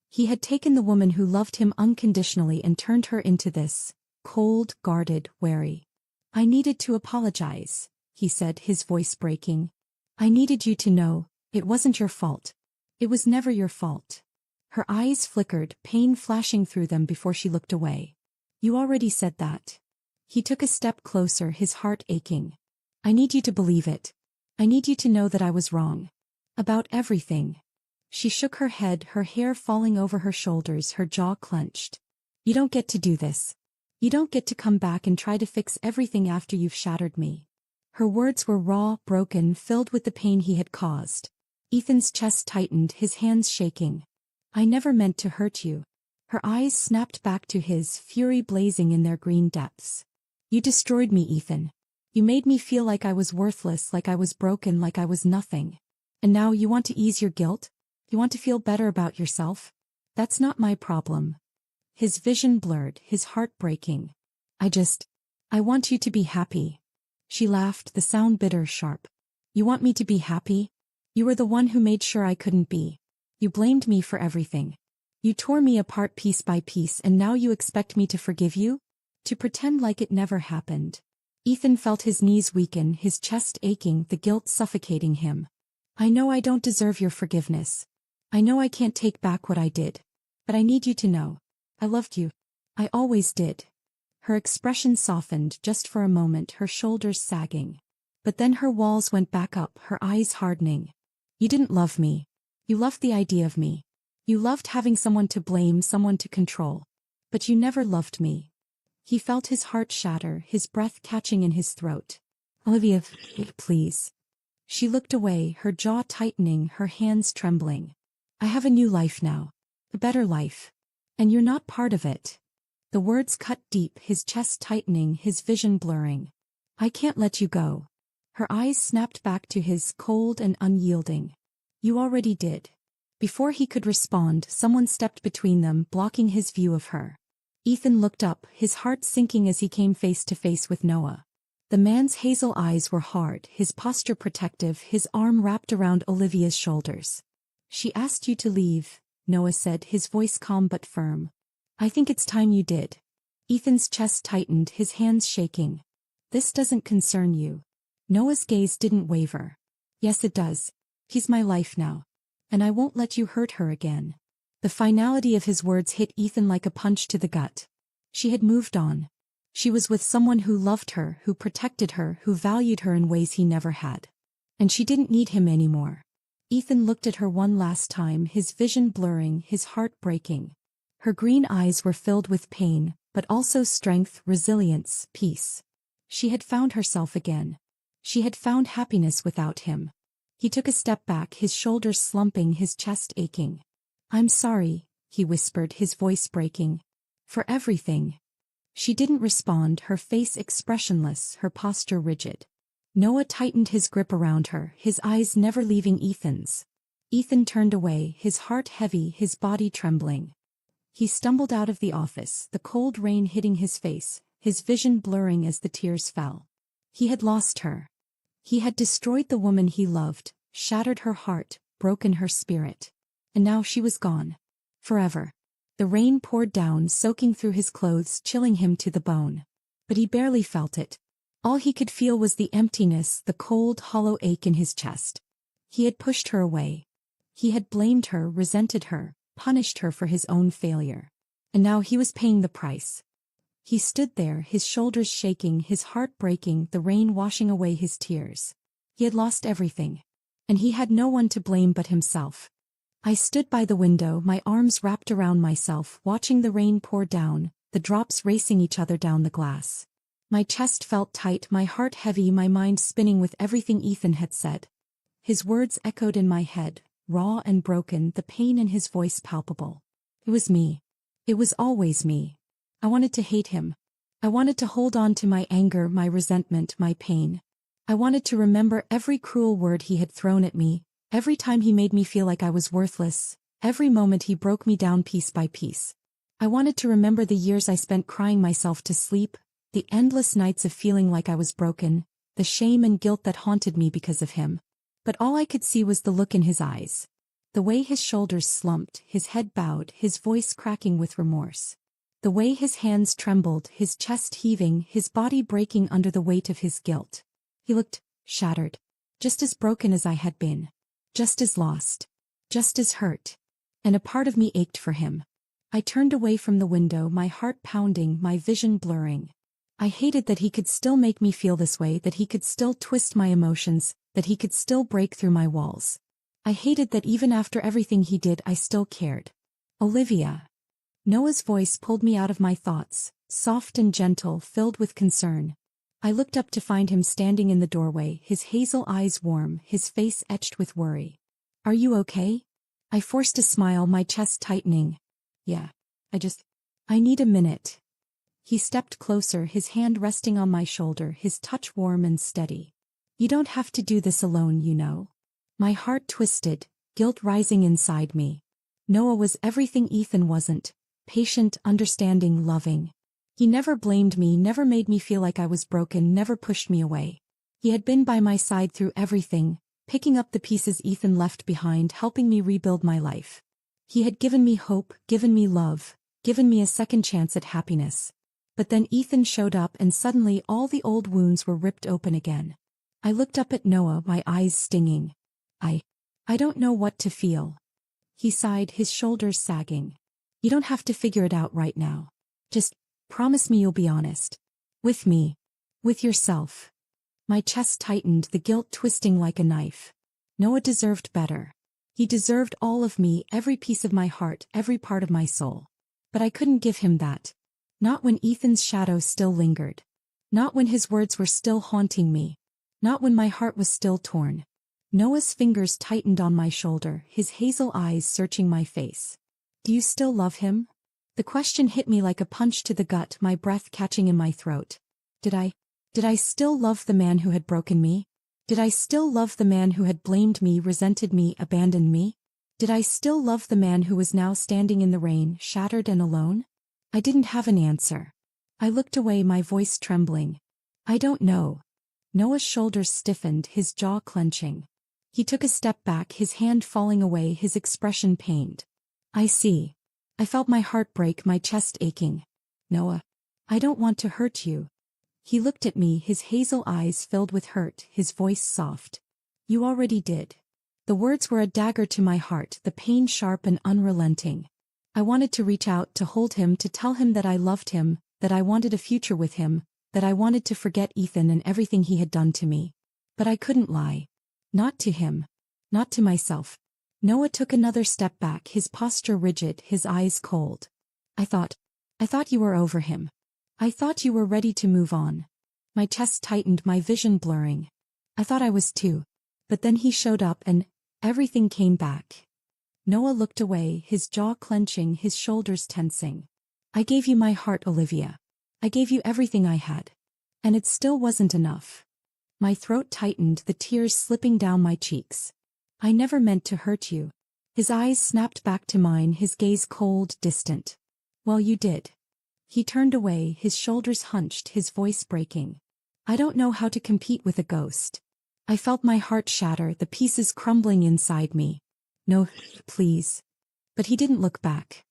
He had taken the woman who loved him unconditionally and turned her into this, cold, guarded, wary. "I needed to apologize," he said, his voice breaking. "I needed you to know, it wasn't your fault. It was never your fault." Her eyes flickered, pain flashing through them before she looked away. "You already said that." He took a step closer, his heart aching. "I need you to believe it. I need you to know that I was wrong. About everything." She shook her head, her hair falling over her shoulders, her jaw clenched. "You don't get to do this. You don't get to come back and try to fix everything after you've shattered me." Her words were raw, broken, filled with the pain he had caused. Ethan's chest tightened, his hands shaking. "I never meant to hurt you." Her eyes snapped back to his, fury blazing in their green depths. "You destroyed me, Ethan. You made me feel like I was worthless, like I was broken, like I was nothing. And now you want to ease your guilt? You want to feel better about yourself? That's not my problem." His vision blurred, his heart breaking. I want you to be happy." She laughed, the sound bitter, sharp. "You want me to be happy? You were the one who made sure I couldn't be. You blamed me for everything. You tore me apart piece by piece, and now you expect me to forgive you? To pretend like it never happened." Ethan felt his knees weaken, his chest aching, the guilt suffocating him. "I know I don't deserve your forgiveness. I know I can't take back what I did. But I need you to know. I loved you. I always did. Her expression softened just for a moment, her shoulders sagging. But then her walls went back up, her eyes hardening. You didn't love me. You loved the idea of me. You loved having someone to blame, someone to control. But you never loved me. He felt his heart shatter, his breath catching in his throat. Olivia, please. She looked away, her jaw tightening, her hands trembling. I have a new life now. A better life. And you're not part of it. The words cut deep, his chest tightening, his vision blurring. I can't let you go. Her eyes snapped back to his, cold and unyielding. You already did. Before he could respond, someone stepped between them, blocking his view of her. Ethan looked up, his heart sinking as he came face to face with Noah. The man's hazel eyes were hard, his posture protective, his arm wrapped around Olivia's shoulders. She asked you to leave, Noah said, his voice calm but firm. I think it's time you did. Ethan's chest tightened, his hands shaking. This doesn't concern you. Noah's gaze didn't waver. Yes, it does. He's my life now. And I won't let you hurt her again. The finality of his words hit Ethan like a punch to the gut. She had moved on. She was with someone who loved her, who protected her, who valued her in ways he never had. And she didn't need him anymore. Ethan looked at her one last time, his vision blurring, his heart breaking. Her green eyes were filled with pain, but also strength, resilience, peace. She had found herself again. She had found happiness without him. He took a step back, his shoulders slumping, his chest aching. I'm sorry, he whispered, his voice breaking. For everything. She didn't respond, her face expressionless, her posture rigid. Noah tightened his grip around her, his eyes never leaving Ethan's. Ethan turned away, his heart heavy, his body trembling. He stumbled out of the office, the cold rain hitting his face, his vision blurring as the tears fell. He had lost her. He had destroyed the woman he loved, shattered her heart, broken her spirit. And now she was gone. Forever. The rain poured down, soaking through his clothes, chilling him to the bone. But he barely felt it. All he could feel was the emptiness, the cold, hollow ache in his chest. He had pushed her away. He had blamed her, resented her, punished her for his own failure. And now he was paying the price. He stood there, his shoulders shaking, his heart breaking, the rain washing away his tears. He had lost everything. And he had no one to blame but himself. I stood by the window, my arms wrapped around myself, watching the rain pour down, the drops racing each other down the glass. My chest felt tight, my heart heavy, my mind spinning with everything Ethan had said. His words echoed in my head, raw and broken, the pain in his voice palpable. It was me. It was always me. I wanted to hate him. I wanted to hold on to my anger, my resentment, my pain. I wanted to remember every cruel word he had thrown at me, every time he made me feel like I was worthless, every moment he broke me down piece by piece. I wanted to remember the years I spent crying myself to sleep, the endless nights of feeling like I was broken, the shame and guilt that haunted me because of him. But all I could see was the look in his eyes. The way his shoulders slumped, his head bowed, his voice cracking with remorse. The way his hands trembled, his chest heaving, his body breaking under the weight of his guilt. He looked shattered. Just as broken as I had been. Just as lost. Just as hurt. And a part of me ached for him. I turned away from the window, my heart pounding, my vision blurring. I hated that he could still make me feel this way, that he could still twist my emotions, that he could still break through my walls. I hated that even after everything he did I still cared. Olivia. Noah's voice pulled me out of my thoughts, soft and gentle, filled with concern. I looked up to find him standing in the doorway, his hazel eyes warm, his face etched with worry. Are you okay? I forced a smile, my chest tightening. Yeah. I need a minute. He stepped closer, his hand resting on my shoulder, his touch warm and steady. You don't have to do this alone, you know. My heart twisted, guilt rising inside me. Noah was everything Ethan wasn't. Patient, understanding, loving. He never blamed me, never made me feel like I was broken, never pushed me away. He had been by my side through everything, picking up the pieces Ethan left behind, helping me rebuild my life. He had given me hope, given me love, given me a second chance at happiness. But then Ethan showed up and suddenly all the old wounds were ripped open again. I looked up at Noah, my eyes stinging. I don't know what to feel. He sighed, his shoulders sagging. You don't have to figure it out right now. Just promise me you'll be honest. With me. With yourself. My chest tightened, the guilt twisting like a knife. Noah deserved better. He deserved all of me, every piece of my heart, every part of my soul. But I couldn't give him that. Not when Ethan's shadow still lingered. Not when his words were still haunting me. Not when my heart was still torn. Noah's fingers tightened on my shoulder, his hazel eyes searching my face. Do you still love him? The question hit me like a punch to the gut, my breath catching in my throat. Did I still love the man who had broken me? Did I still love the man who had blamed me, resented me, abandoned me? Did I still love the man who was now standing in the rain, shattered and alone? I didn't have an answer. I looked away, my voice trembling. I don't know. Noah's shoulders stiffened, his jaw clenching. He took a step back, his hand falling away, his expression pained. I see. I felt my heart break, my chest aching. Noah. I don't want to hurt you. He looked at me, his hazel eyes filled with hurt, his voice soft. You already did. The words were a dagger to my heart, the pain sharp and unrelenting. I wanted to reach out, to hold him, to tell him that I loved him, that I wanted a future with him, that I wanted to forget Ethan and everything he had done to me. But I couldn't lie. Not to him. Not to myself. Noah took another step back, his posture rigid, his eyes cold. I thought you were over him. I thought you were ready to move on. My chest tightened, my vision blurring. I thought I was too. But then he showed up and everything came back. Noah looked away, his jaw clenching, his shoulders tensing. I gave you my heart, Olivia. I gave you everything I had. And it still wasn't enough. My throat tightened, the tears slipping down my cheeks. I never meant to hurt you. His eyes snapped back to mine, his gaze cold, distant. Well, you did. He turned away, his shoulders hunched, his voice breaking. I don't know how to compete with a ghost. I felt my heart shatter, the pieces crumbling inside me. No, please. But he didn't look back.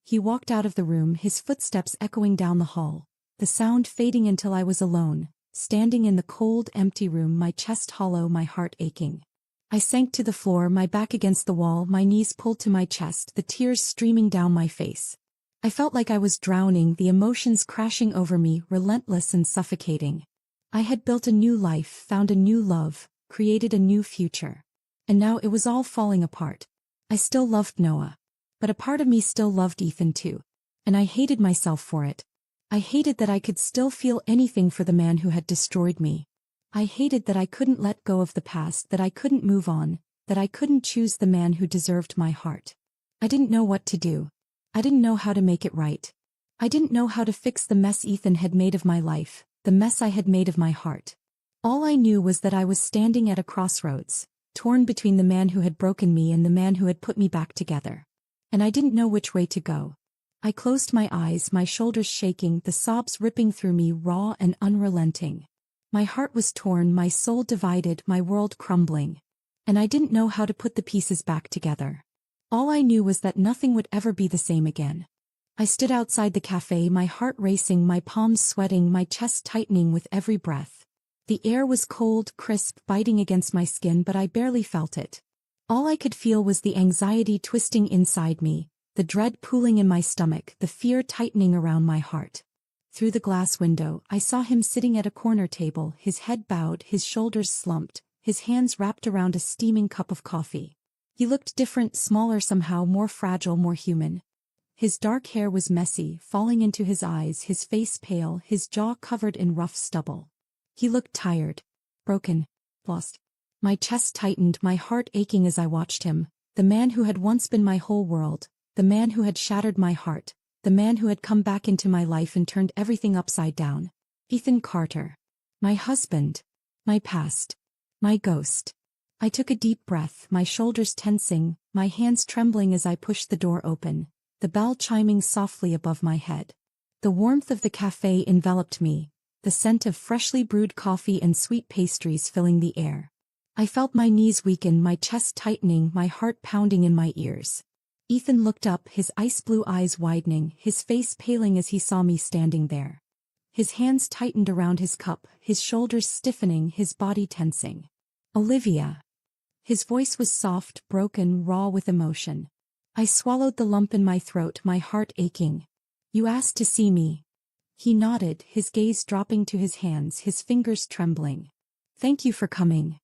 He walked out of the room, his footsteps echoing down the hall, the sound fading until I was alone, standing in the cold, empty room, my chest hollow, my heart aching. I sank to the floor, my back against the wall, my knees pulled to my chest, the tears streaming down my face. I felt like I was drowning, the emotions crashing over me, relentless and suffocating. I had built a new life, found a new love, created a new future. And now it was all falling apart. I still loved Noah. But a part of me still loved Ethan too. And I hated myself for it. I hated that I could still feel anything for the man who had destroyed me. I hated that I couldn't let go of the past, that I couldn't move on, that I couldn't choose the man who deserved my heart. I didn't know what to do. I didn't know how to make it right. I didn't know how to fix the mess Ethan had made of my life, the mess I had made of my heart. All I knew was that I was standing at a crossroads, torn between the man who had broken me and the man who had put me back together. And I didn't know which way to go. I closed my eyes, my shoulders shaking, the sobs ripping through me, raw and unrelenting. My heart was torn, my soul divided, my world crumbling. And I didn't know how to put the pieces back together. All I knew was that nothing would ever be the same again. I stood outside the cafe, my heart racing, my palms sweating, my chest tightening with every breath. The air was cold, crisp, biting against my skin, but I barely felt it. All I could feel was the anxiety twisting inside me, the dread pooling in my stomach, the fear tightening around my heart. Through the glass window, I saw him sitting at a corner table, his head bowed, his shoulders slumped, his hands wrapped around a steaming cup of coffee. He looked different, smaller somehow, more fragile, more human. His dark hair was messy, falling into his eyes, his face pale, his jaw covered in rough stubble. He looked tired, broken, lost. My chest tightened, my heart aching as I watched him, the man who had once been my whole world, the man who had shattered my heart, the man who had come back into my life and turned everything upside down. Ethan Carter. My husband. My past. My ghost. I took a deep breath, my shoulders tensing, my hands trembling as I pushed the door open, the bell chiming softly above my head. The warmth of the cafe enveloped me, the scent of freshly brewed coffee and sweet pastries filling the air. I felt my knees weaken, my chest tightening, my heart pounding in my ears. Ethan looked up, his ice blue eyes widening, his face paling as he saw me standing there. His hands tightened around his cup, his shoulders stiffening, his body tensing. Olivia. His voice was soft, broken, raw with emotion. I swallowed the lump in my throat, my heart aching. You asked to see me. He nodded, his gaze dropping to his hands, his fingers trembling. Thank you for coming.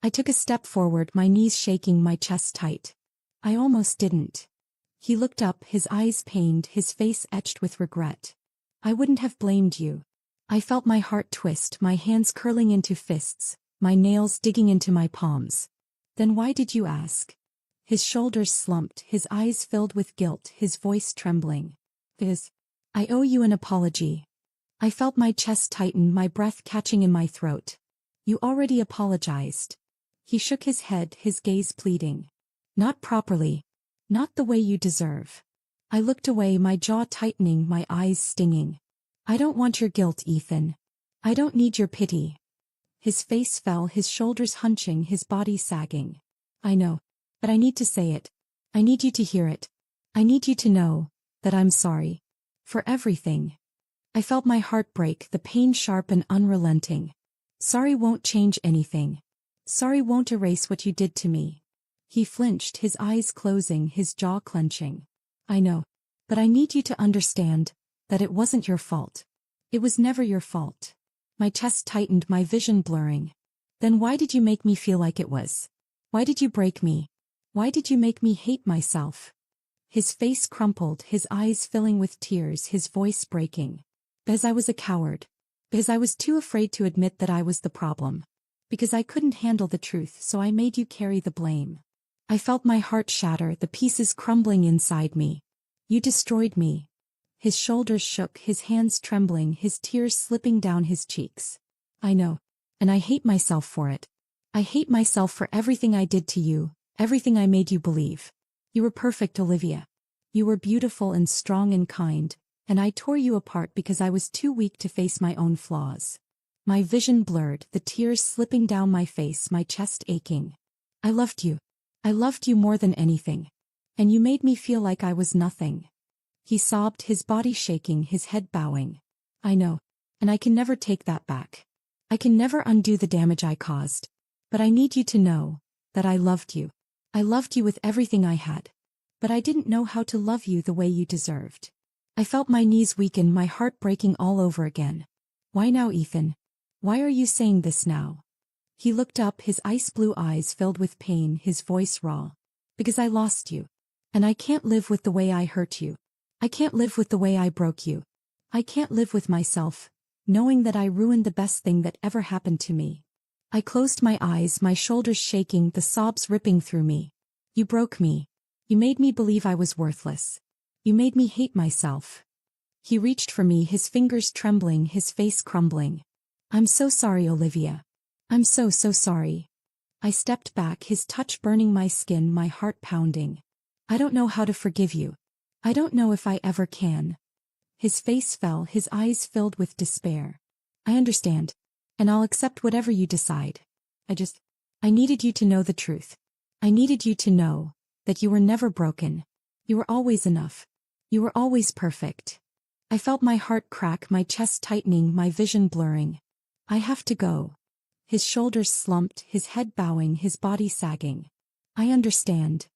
I took a step forward, my knees shaking, my chest tight. I almost didn't. He looked up, his eyes pained, his face etched with regret. I wouldn't have blamed you. I felt my heart twist, my hands curling into fists, my nails digging into my palms. Then why did you ask? His shoulders slumped, his eyes filled with guilt, his voice trembling. I owe you an apology. I felt my chest tighten, my breath catching in my throat. You already apologized. He shook his head, his gaze pleading. Not properly. Not the way you deserve. I looked away, my jaw tightening, my eyes stinging. I don't want your guilt, Ethan. I don't need your pity. His face fell, his shoulders hunching, his body sagging. I know. But I need to say it. I need you to hear it. I need you to know that I'm sorry. For everything. I felt my heart break, the pain sharp and unrelenting. Sorry won't change anything. Sorry won't erase what you did to me. He flinched, his eyes closing, his jaw clenching. I know. But I need you to understand that it wasn't your fault. It was never your fault. My chest tightened, my vision blurring. Then why did you make me feel like it was? Why did you break me? Why did you make me hate myself? His face crumpled, his eyes filling with tears, his voice breaking. Because I was a coward. Because I was too afraid to admit that I was the problem. Because I couldn't handle the truth, so I made you carry the blame. I felt my heart shatter, the pieces crumbling inside me. You destroyed me. His shoulders shook, his hands trembling, his tears slipping down his cheeks. I know. And I hate myself for it. I hate myself for everything I did to you, everything I made you believe. You were perfect, Olivia. You were beautiful and strong and kind, and I tore you apart because I was too weak to face my own flaws. My vision blurred, the tears slipping down my face, my chest aching. I loved you. I loved you more than anything. And you made me feel like I was nothing. He sobbed, his body shaking, his head bowing. I know. And I can never take that back. I can never undo the damage I caused. But I need you to know that I loved you. I loved you with everything I had. But I didn't know how to love you the way you deserved. I felt my knees weaken, my heart breaking all over again. Why now, Ethan? Why are you saying this now? He looked up, his ice blue eyes filled with pain, his voice raw. Because I lost you. And I can't live with the way I hurt you. I can't live with the way I broke you. I can't live with myself, knowing that I ruined the best thing that ever happened to me. I closed my eyes, my shoulders shaking, the sobs ripping through me. You broke me. You made me believe I was worthless. You made me hate myself. He reached for me, his fingers trembling, his face crumbling. I'm so sorry, Olivia. I'm so sorry. I stepped back, his touch burning my skin, my heart pounding. I don't know how to forgive you. I don't know if I ever can. His face fell, his eyes filled with despair. I understand. And I'll accept whatever you decide. I needed you to know the truth. I needed you to know that you were never broken. You were always enough. You were always perfect. I felt my heart crack, my chest tightening, my vision blurring. I have to go. His shoulders slumped, his head bowing, his body sagging. I understand.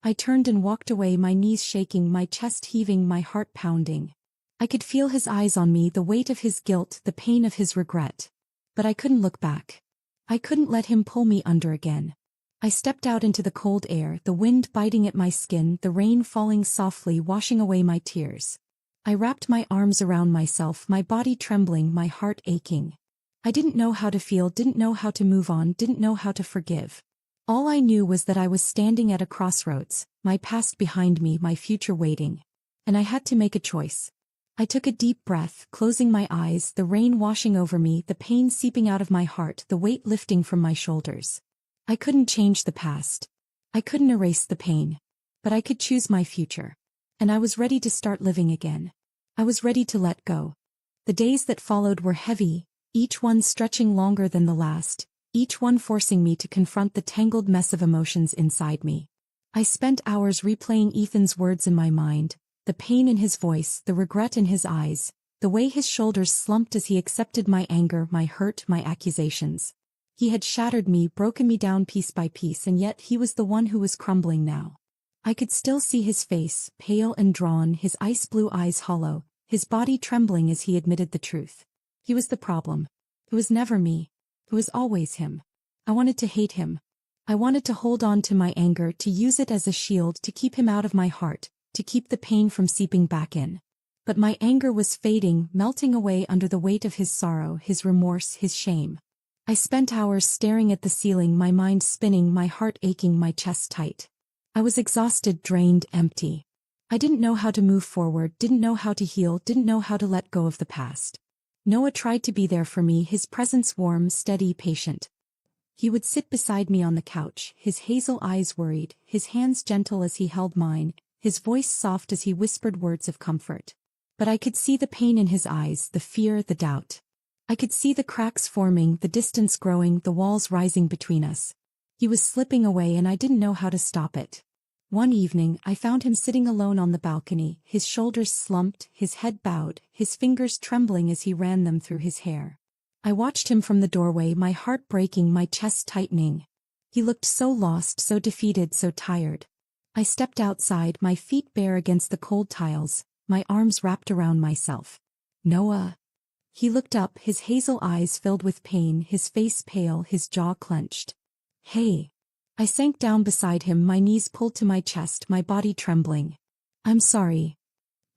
I turned and walked away, my knees shaking, my chest heaving, my heart pounding. I could feel his eyes on me, the weight of his guilt, the pain of his regret. But I couldn't look back. I couldn't let him pull me under again. I stepped out into the cold air, the wind biting at my skin, the rain falling softly, washing away my tears. I wrapped my arms around myself, my body trembling, my heart aching. I didn't know how to feel, didn't know how to move on, didn't know how to forgive. All I knew was that I was standing at a crossroads, my past behind me, my future waiting. And I had to make a choice. I took a deep breath, closing my eyes, the rain washing over me, the pain seeping out of my heart, the weight lifting from my shoulders. I couldn't change the past. I couldn't erase the pain. But I could choose my future. And I was ready to start living again. I was ready to let go. The days that followed were heavy, each one stretching longer than the last, each one forcing me to confront the tangled mess of emotions inside me. I spent hours replaying Ethan's words in my mind, the pain in his voice, the regret in his eyes, the way his shoulders slumped as he accepted my anger, my hurt, my accusations. He had shattered me, broken me down piece by piece, and yet he was the one who was crumbling now. I could still see his face, pale and drawn, his ice-blue eyes hollow, his body trembling as he admitted the truth. He was the problem. It was never me. It was always him. I wanted to hate him. I wanted to hold on to my anger, to use it as a shield, to keep him out of my heart, to keep the pain from seeping back in. But my anger was fading, melting away under the weight of his sorrow, his remorse, his shame. I spent hours staring at the ceiling, my mind spinning, my heart aching, my chest tight. I was exhausted, drained, empty. I didn't know how to move forward, didn't know how to heal, didn't know how to let go of the past. Noah tried to be there for me, his presence warm, steady, patient. He would sit beside me on the couch, his hazel eyes worried, his hands gentle as he held mine, his voice soft as he whispered words of comfort. But I could see the pain in his eyes, the fear, the doubt. I could see the cracks forming, the distance growing, the walls rising between us. He was slipping away and I didn't know how to stop it. One evening, I found him sitting alone on the balcony, his shoulders slumped, his head bowed, his fingers trembling as he ran them through his hair. I watched him from the doorway, my heart breaking, my chest tightening. He looked so lost, so defeated, so tired. I stepped outside, my feet bare against the cold tiles, my arms wrapped around myself. Noah. He looked up, his hazel eyes filled with pain, his face pale, his jaw clenched. Hey. I sank down beside him, my knees pulled to my chest, my body trembling. I'm sorry.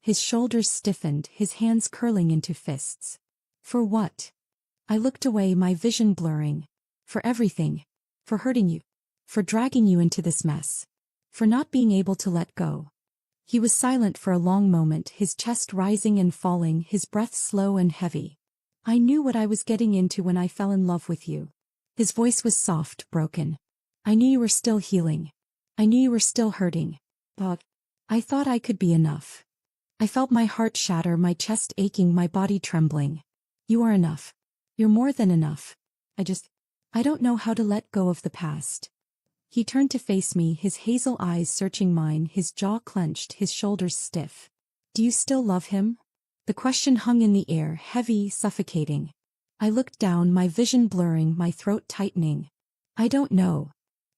His shoulders stiffened, his hands curling into fists. For what? I looked away, my vision blurring. For everything. For hurting you. For dragging you into this mess. For not being able to let go. He was silent for a long moment, his chest rising and falling, his breath slow and heavy. I knew what I was getting into when I fell in love with you. His voice was soft, broken. I knew you were still healing. I knew you were still hurting. But I thought I could be enough. I felt my heart shatter, my chest aching, my body trembling. You are enough. You're more than enough. I don't know how to let go of the past. He turned to face me, his hazel eyes searching mine, his jaw clenched, his shoulders stiff. Do you still love him? The question hung in the air, heavy, suffocating. I looked down, my vision blurring, my throat tightening. I don't know.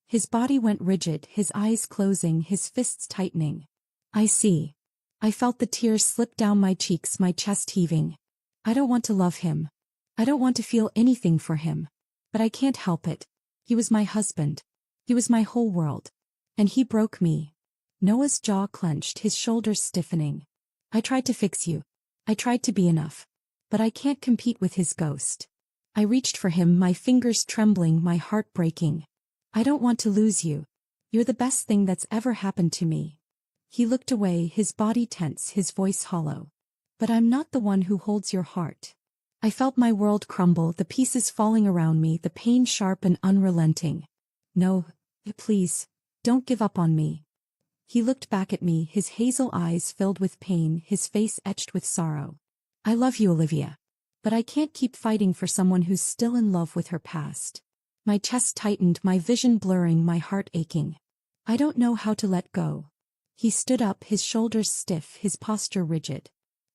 His body went rigid, his eyes closing, his fists tightening. I see. I felt the tears slip down my cheeks, my chest heaving. I don't want to love him. I don't want to feel anything for him. But I can't help it. He was my husband. He was my whole world. And he broke me. Noah's jaw clenched, his shoulders stiffening. I tried to fix you. I tried to be enough. But I can't compete with his ghost. I reached for him, my fingers trembling, my heart breaking. I don't want to lose you. You're the best thing that's ever happened to me. He looked away, his body tense, his voice hollow. But I'm not the one who holds your heart. I felt my world crumble, the pieces falling around me, the pain sharp and unrelenting. No, please, don't give up on me. He looked back at me, his hazel eyes filled with pain, his face etched with sorrow. I love you, Olivia. But I can't keep fighting for someone who's still in love with her past. My chest tightened, my vision blurring, my heart aching. I don't know how to let go. He stood up, his shoulders stiff, his posture rigid.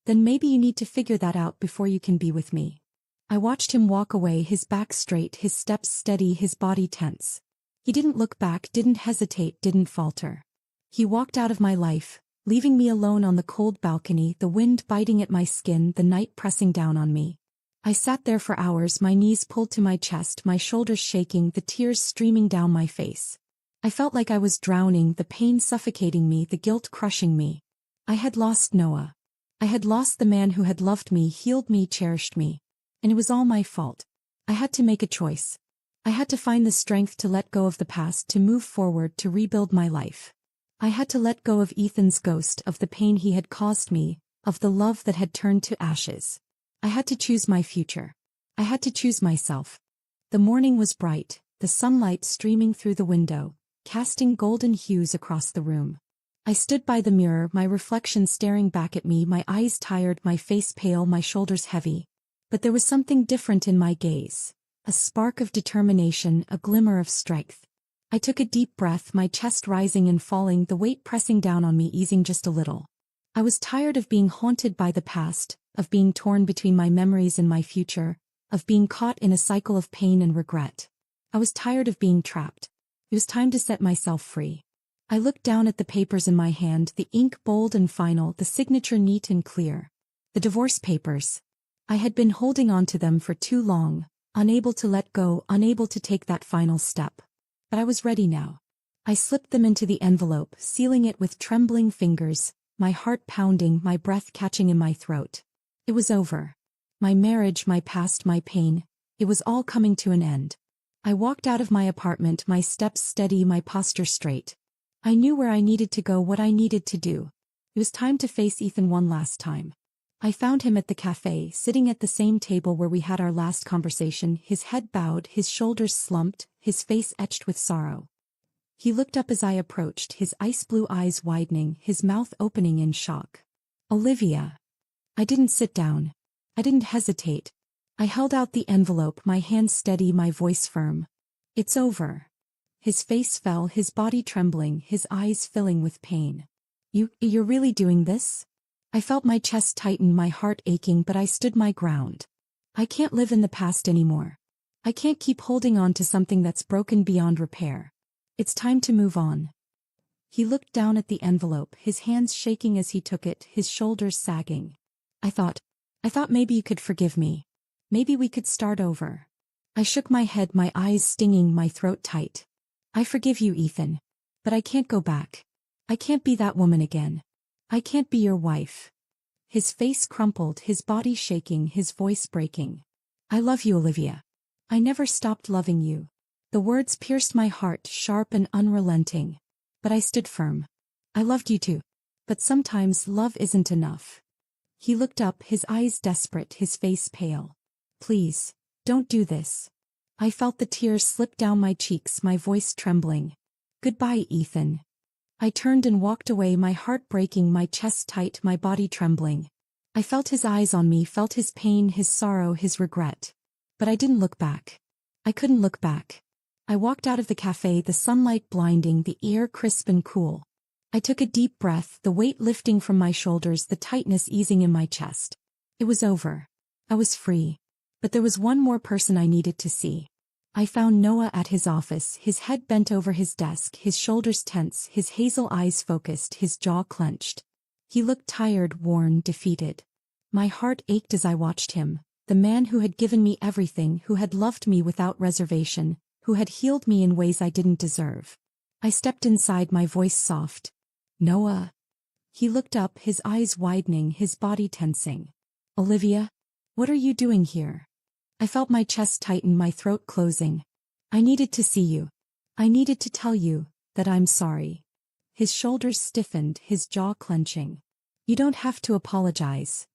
Then maybe you need to figure that out before you can be with me. I watched him walk away, his back straight, his steps steady, his body tense. He didn't look back, didn't hesitate, didn't falter. He walked out of my life, leaving me alone on the cold balcony, the wind biting at my skin, the night pressing down on me. I sat there for hours, my knees pulled to my chest, my shoulders shaking, the tears streaming down my face. I felt like I was drowning, the pain suffocating me, the guilt crushing me. I had lost Noah. I had lost the man who had loved me, healed me, cherished me. And it was all my fault. I had to make a choice. I had to find the strength to let go of the past, to move forward, to rebuild my life. I had to let go of Ethan's ghost, of the pain he had caused me, of the love that had turned to ashes. I had to choose my future. I had to choose myself. The morning was bright, the sunlight streaming through the window, casting golden hues across the room. I stood by the mirror, my reflection staring back at me, my eyes tired, my face pale, my shoulders heavy. But there was something different in my gaze. A spark of determination, a glimmer of strength. I took a deep breath, my chest rising and falling, the weight pressing down on me easing just a little. I was tired of being haunted by the past, of being torn between my memories and my future, of being caught in a cycle of pain and regret. I was tired of being trapped. It was time to set myself free. I looked down at the papers in my hand, the ink bold and final, the signature neat and clear. The divorce papers. I had been holding on to them for too long, unable to let go, unable to take that final step. But I was ready now. I slipped them into the envelope, sealing it with trembling fingers, my heart pounding, my breath catching in my throat. It was over. My marriage, my past, my pain, it was all coming to an end. I walked out of my apartment, my steps steady, my posture straight. I knew where I needed to go, what I needed to do. It was time to face Ethan one last time. I found him at the cafe, sitting at the same table where we had our last conversation, his head bowed, his shoulders slumped, his face etched with sorrow. He looked up as I approached, his ice blue eyes widening, his mouth opening in shock. Olivia. I didn't sit down. I didn't hesitate. I held out the envelope, my hand steady, my voice firm. It's over. His face fell, his body trembling, his eyes filling with pain. You're really doing this? I felt my chest tighten, my heart aching, but I stood my ground. I can't live in the past anymore. I can't keep holding on to something that's broken beyond repair. It's time to move on. He looked down at the envelope, his hands shaking as he took it, his shoulders sagging. I thought maybe you could forgive me. Maybe we could start over. I shook my head, my eyes stinging, my throat tight. I forgive you, Ethan. But I can't go back. I can't be that woman again. I can't be your wife. His face crumpled, his body shaking, his voice breaking. I love you, Olivia. I never stopped loving you. The words pierced my heart, sharp and unrelenting. But I stood firm. I loved you too. But sometimes love isn't enough. He looked up, his eyes desperate, his face pale. Please, don't do this. I felt the tears slip down my cheeks, my voice trembling. Goodbye, Ethan. I turned and walked away, my heart breaking, my chest tight, my body trembling. I felt his eyes on me, felt his pain, his sorrow, his regret. But I didn't look back. I couldn't look back. I walked out of the cafe, the sunlight blinding, the air crisp and cool. I took a deep breath, the weight lifting from my shoulders, the tightness easing in my chest. It was over. I was free. But there was one more person I needed to see. I found Noah at his office, his head bent over his desk, his shoulders tense, his hazel eyes focused, his jaw clenched. He looked tired, worn, defeated. My heart ached as I watched him, the man who had given me everything, who had loved me without reservation, who had healed me in ways I didn't deserve. I stepped inside, my voice soft. Noah. He looked up, his eyes widening, his body tensing. Olivia, what are you doing here? I felt my chest tighten, my throat closing. I needed to see you. I needed to tell you that I'm sorry. His shoulders stiffened, his jaw clenching. You don't have to apologize.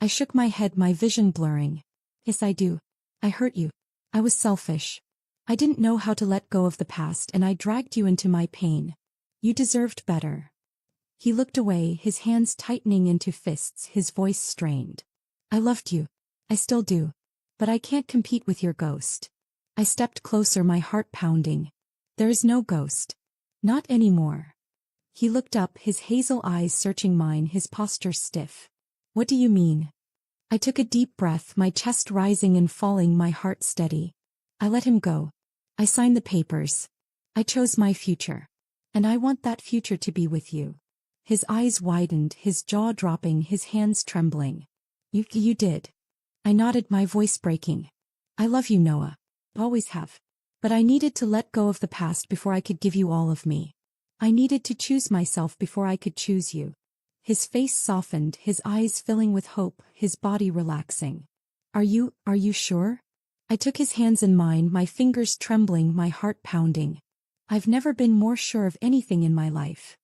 I shook my head, my vision blurring. Yes, I do. I hurt you. I was selfish. I didn't know how to let go of the past, and I dragged you into my pain. You deserved better. He looked away, his hands tightening into fists, his voice strained. I loved you. I still do. But I can't compete with your ghost. I stepped closer, my heart pounding. There is no ghost. Not anymore. He looked up, his hazel eyes searching mine, his posture stiff. What do you mean? I took a deep breath, my chest rising and falling, my heart steady. I let him go. I signed the papers. I chose my future. And I want that future to be with you. His eyes widened, his jaw dropping, his hands trembling. You did. I nodded, my voice breaking. I love you, Noah. Always have. But I needed to let go of the past before I could give you all of me. I needed to choose myself before I could choose you. His face softened, his eyes filling with hope, his body relaxing. Are you sure? I took his hands in mine, my fingers trembling, my heart pounding. I've never been more sure of anything in my life.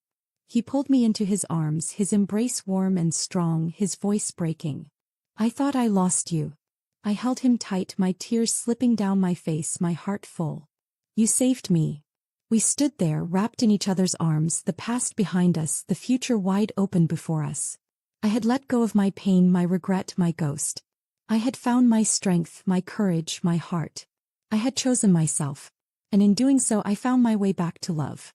He pulled me into his arms, his embrace warm and strong, his voice breaking. I thought I lost you. I held him tight, my tears slipping down my face, my heart full. You saved me. We stood there, wrapped in each other's arms, the past behind us, the future wide open before us. I had let go of my pain, my regret, my ghost. I had found my strength, my courage, my heart. I had chosen myself. And in doing so I found my way back to love.